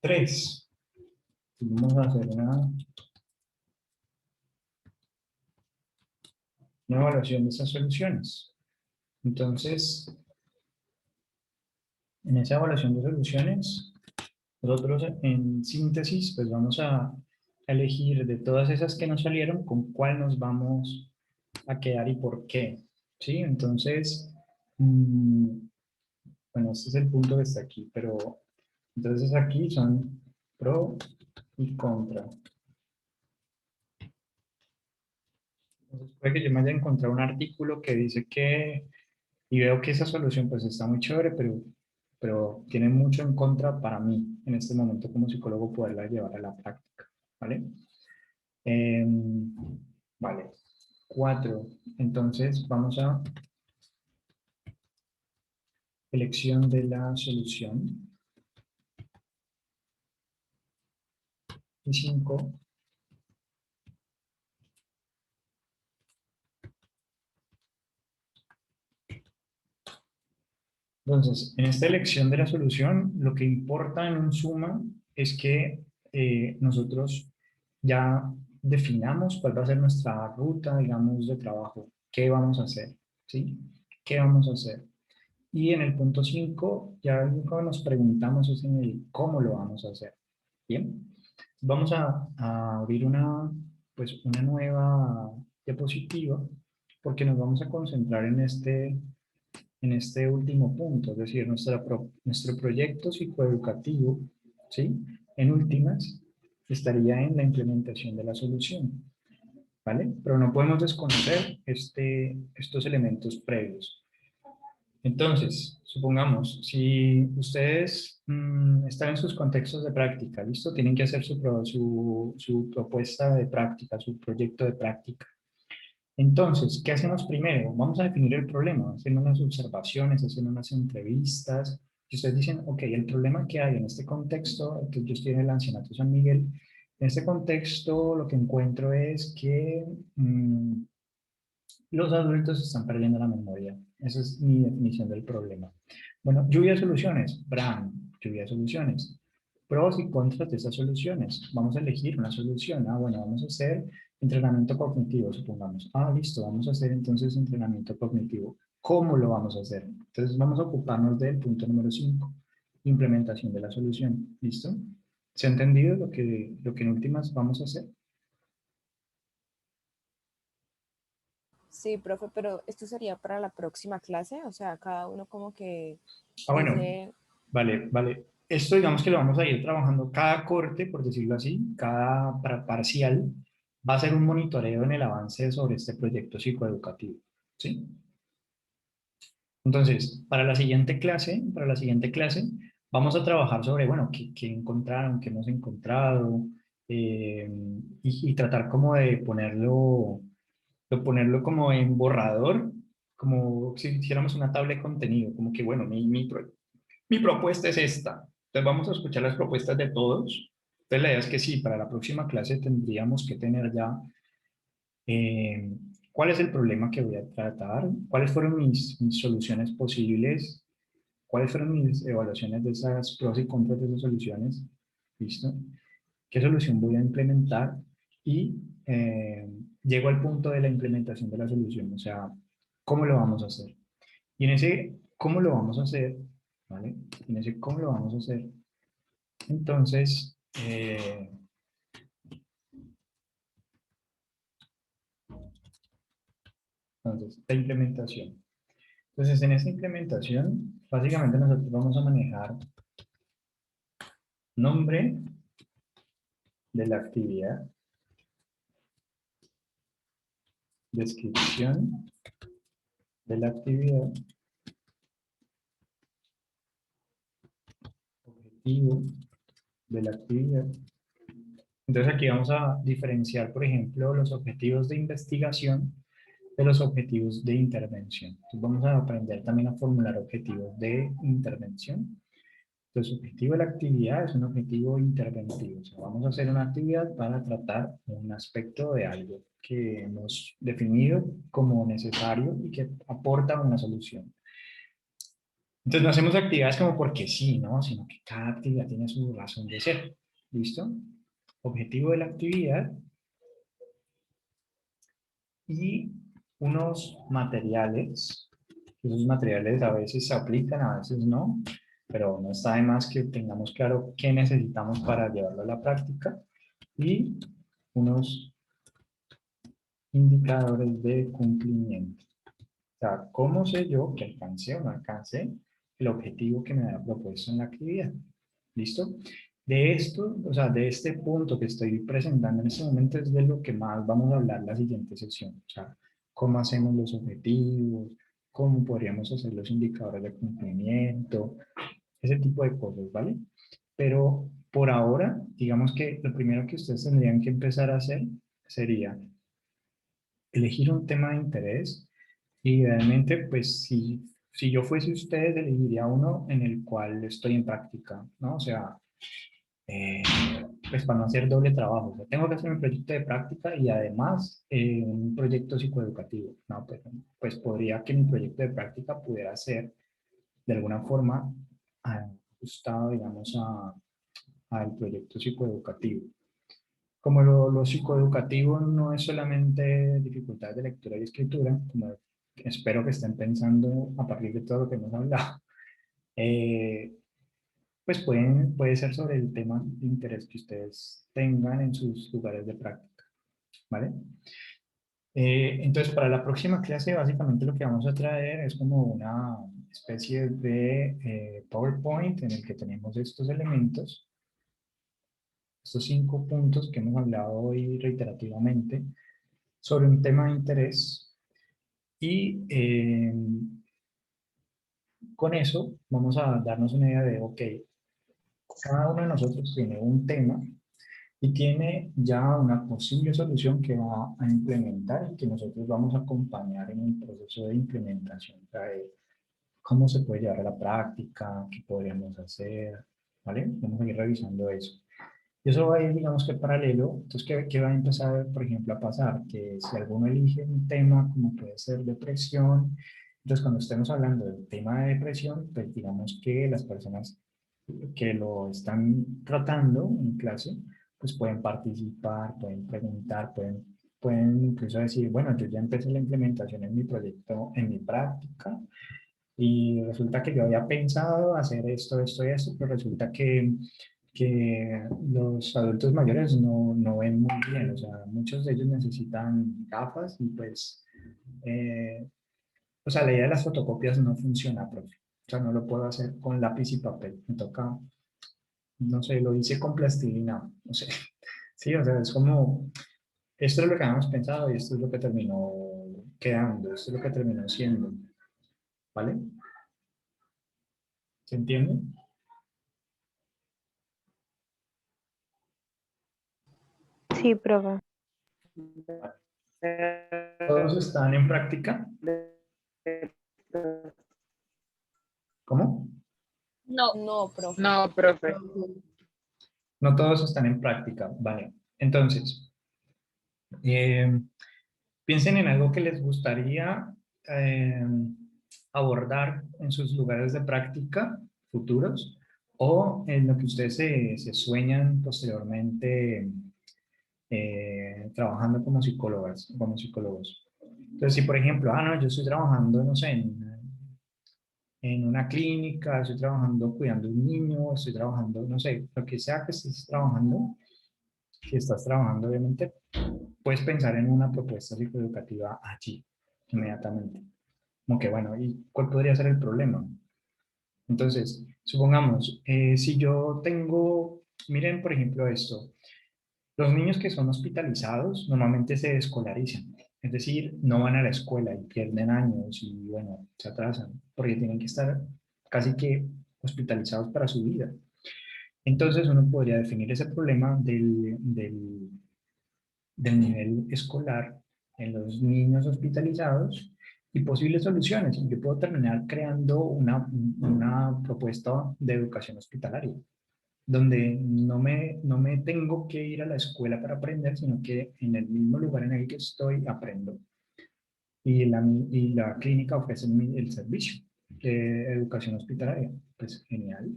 tres. Vamos a hacer una evaluación de esas soluciones. Entonces, en esa evaluación de soluciones, nosotros en síntesis, pues vamos a elegir de todas esas que nos salieron, con cuál nos vamos a quedar y por qué. ¿Sí? Entonces, bueno, este es el punto que está aquí, pero entonces aquí son pro y contra. Entonces puede que yo me haya encontrado un artículo que dice que, y veo que esa solución pues está muy chévere, pero tiene mucho en contra para mí en este momento como psicólogo poderla llevar a la práctica, ¿vale? Em, vale, 4. Entonces vamos a elección de la solución. Y 5. Entonces, en esta elección de la solución, lo que importa en un suma es que nosotros ya definamos cuál va a ser nuestra ruta, digamos, de trabajo, qué vamos a hacer, ¿sí? ¿Qué vamos a hacer? Y en el punto 5, ya lo que nos preguntamos es en el cómo lo vamos a hacer, ¿bien? Vamos a abrir pues una nueva diapositiva porque nos vamos a concentrar en este último punto, es decir, nuestro proyecto psicoeducativo, ¿sí? En últimas, estaría en la implementación de la solución, ¿vale? Pero no podemos desconocer estos elementos previos. Entonces, supongamos, si ustedes están en sus contextos de práctica, ¿listo? Tienen que hacer su propuesta de práctica, su proyecto de práctica. Entonces, ¿qué hacemos primero? Vamos a definir el problema, haciendo unas observaciones, haciendo unas entrevistas. Y ustedes dicen, ok, el problema que hay en este contexto, que yo estoy en el Ancianato San Miguel, en este contexto lo que encuentro es que los adultos están perdiendo la memoria. Esa es mi definición del problema. Bueno, lluvia de soluciones. Bram, lluvia de soluciones. Pros y contras de esas soluciones. Vamos a elegir una solución. Bueno, vamos a hacer entrenamiento cognitivo, supongamos. Listo, vamos a hacer entonces entrenamiento cognitivo. ¿Cómo lo vamos a hacer? Entonces vamos a ocuparnos del punto número 5, implementación de la solución. ¿Listo? ¿Se ha entendido lo que en últimas vamos a hacer? Sí, profe, pero esto sería para la próxima clase, o sea, cada uno como que Bueno, dice, vale. Esto digamos que lo vamos a ir trabajando cada corte, por decirlo así, cada parcial, va a ser un monitoreo en el avance sobre este proyecto psicoeducativo, ¿sí? Entonces, para la siguiente clase, vamos a trabajar sobre, bueno, qué encontraron, qué hemos encontrado, y tratar como de ponerlo como en borrador, como si hiciéramos una tabla de contenido, como que, bueno, mi propuesta es esta. Entonces vamos a escuchar las propuestas de todos. Entonces la idea es que sí, para la próxima clase tendríamos que tener ya eh, cuál es el problema que voy a tratar, cuáles fueron mis soluciones posibles, cuáles fueron mis evaluaciones de esas pros y contras de esas soluciones, ¿listo? ¿Qué solución voy a implementar? Y llego al punto de la implementación de la solución, o sea, ¿cómo lo vamos a hacer? Y en ese cómo lo vamos a hacer, ¿vale? En ese cómo lo vamos a hacer, entonces, la implementación. Entonces, en esa implementación, básicamente nosotros vamos a manejar nombre de la actividad, descripción de la actividad, objetivo de la actividad. Entonces aquí vamos a diferenciar, por ejemplo, los objetivos de investigación de los objetivos de intervención. Entonces vamos a aprender también a formular objetivos de intervención. Entonces, el objetivo de la actividad es un objetivo interventivo. O sea, vamos a hacer una actividad para tratar un aspecto de algo que hemos definido como necesario y que aporta una solución. Entonces, no hacemos actividades como porque sí, ¿no? Sino que cada actividad tiene su razón de ser. ¿Listo? Objetivo de la actividad y unos materiales. Esos materiales a veces se aplican, a veces no, pero no está de más que tengamos claro qué necesitamos para llevarlo a la práctica y unos indicadores de cumplimiento. O sea, ¿cómo sé yo que alcancé o no alcancé el objetivo que me había propuesto en la actividad? ¿Listo? De esto, o sea, de este punto que estoy presentando en este momento es de lo que más vamos a hablar la siguiente sesión. O sea, cómo hacemos los objetivos, cómo podríamos hacer los indicadores de cumplimiento, ese tipo de cosas, ¿vale? Pero por ahora, digamos que lo primero que ustedes tendrían que empezar a hacer sería elegir un tema de interés y realmente, pues, si yo fuese ustedes, elegiría uno en el cual estoy en práctica, ¿no? O sea, eh, pues para no hacer doble trabajo. O sea, tengo que hacer un proyecto de práctica y además un proyecto psicoeducativo, ¿no? Pues podría que mi proyecto de práctica pudiera ser de alguna forma ajustado, digamos, al proyecto psicoeducativo. Como lo psicoeducativo no es solamente dificultades de lectura y escritura, como espero que estén pensando a partir de todo lo que hemos hablado, eh, pues puede ser sobre el tema de interés que ustedes tengan en sus lugares de práctica, ¿vale? Entonces, para la próxima clase, básicamente lo que vamos a traer es como una especie de PowerPoint en el que tenemos estos elementos, estos 5 puntos que hemos hablado hoy reiterativamente, sobre un tema de interés y con eso vamos a darnos una idea de, ok, cada uno de nosotros tiene un tema y tiene ya una posible solución que va a implementar y que nosotros vamos a acompañar en el proceso de implementación. O sea, de cómo se puede llevar a la práctica, qué podríamos hacer, ¿vale? Vamos a ir revisando eso. Y eso va a ir, digamos que paralelo. Entonces, ¿qué va a empezar, por ejemplo, a pasar? Que si alguno elige un tema como puede ser depresión, entonces cuando estemos hablando del tema de depresión, pues digamos que las personas que lo están tratando en clase, pues pueden participar, pueden preguntar, pueden incluso decir, bueno, yo ya empecé la implementación en mi proyecto, en mi práctica, y resulta que yo había pensado hacer esto, esto y esto, pero resulta que los adultos mayores no ven muy bien, o sea, muchos de ellos necesitan gafas y pues, o sea, la idea de las fotocopias no funciona, profe. O sea, no lo puedo hacer con lápiz y papel, me toca, no sé, lo hice con plastilina, no sé. Sí, o sea, es como, esto es lo que habíamos pensado y esto es lo que terminó quedando, esto es lo que terminó siendo, ¿vale? ¿Se entiende? Sí, profe. ¿Todos están en práctica? ¿Cómo? No, No, profe. No, profe. No todos están en práctica, vale. Entonces, eh, piensen en algo que les gustaría eh, abordar en sus lugares de práctica futuros o en lo que ustedes se sueñan posteriormente trabajando como psicólogas, como psicólogos. Entonces, si por ejemplo, no, yo estoy trabajando, no sé, en una clínica, estoy trabajando cuidando a un niño, estoy trabajando, no sé, lo que sea que estés trabajando, si estás trabajando, obviamente, puedes pensar en una propuesta psicoeducativa allí, inmediatamente. Como que, bueno, ¿y cuál podría ser el problema? Entonces, supongamos, si yo tengo, miren, por ejemplo, esto, los niños que son hospitalizados normalmente se desescolarizan, es decir, no van a la escuela y pierden años y, bueno, se atrasan, porque tienen que estar casi que hospitalizados para su vida. Entonces uno podría definir ese problema del nivel escolar en los niños hospitalizados y posibles soluciones. Yo puedo terminar creando una propuesta de educación hospitalaria, donde no me tengo que ir a la escuela para aprender, sino que en el mismo lugar en el que estoy aprendo. Y la clínica ofrece el servicio de educación hospitalaria. Pues genial,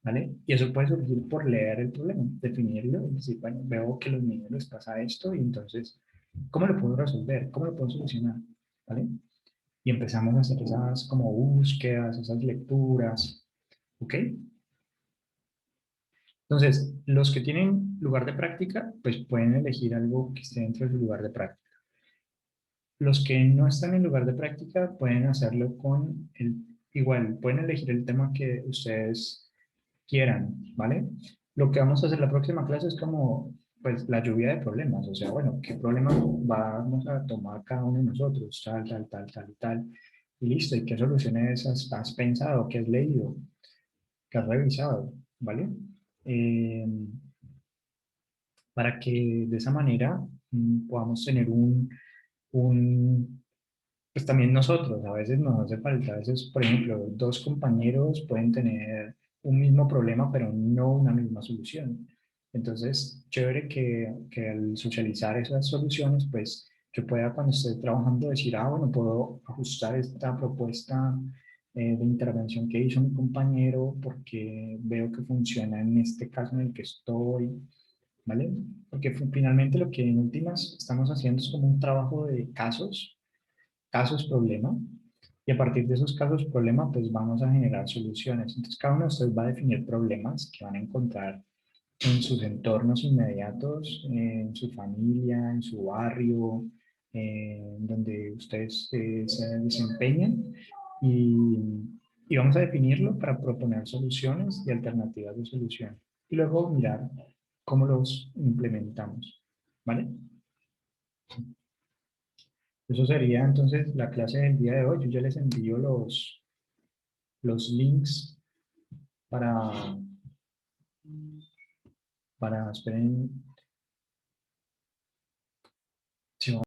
¿vale? Y eso puede surgir por leer el problema, definirlo y decir, bueno, veo que a los niños les pasa esto y entonces, ¿cómo lo puedo resolver? ¿Cómo lo puedo solucionar? ¿Vale? Y empezamos a hacer esas como búsquedas, esas lecturas, ¿ok? Entonces, los que tienen lugar de práctica, pues pueden elegir algo que esté dentro de su lugar de práctica. Los que no están en lugar de práctica pueden hacerlo con igual, pueden elegir el tema que ustedes quieran, ¿vale? Lo que vamos a hacer la próxima clase es como, pues, la lluvia de problemas, o sea, bueno, ¿qué problema vamos a tomar cada uno de nosotros? Tal, tal, tal, tal y tal. Y listo, ¿y qué soluciones has pensado, qué has leído, qué has revisado, ¿vale? Eh, para que de esa manera podamos tener pues también nosotros, a veces nos hace falta, a veces, por ejemplo, dos compañeros pueden tener un mismo problema, pero no una misma solución. Entonces, chévere que al socializar esas soluciones, pues yo pueda cuando esté trabajando decir, ah, bueno, puedo ajustar esta propuesta de intervención que hizo mi compañero porque veo que funciona en este caso en el que estoy, ¿vale? Porque finalmente lo que en últimas estamos haciendo es como un trabajo de casos problema, y a partir de esos casos problema, pues vamos a generar soluciones. Entonces, cada uno de ustedes va a definir problemas que van a encontrar en sus entornos inmediatos, en su familia, en su barrio, donde ustedes se desempeñan, y, y vamos a definirlo para proponer soluciones y alternativas de solución. Y luego mirar cómo los implementamos, ¿vale? Eso sería entonces la clase del día de hoy. Yo ya les envío los links para, esperen,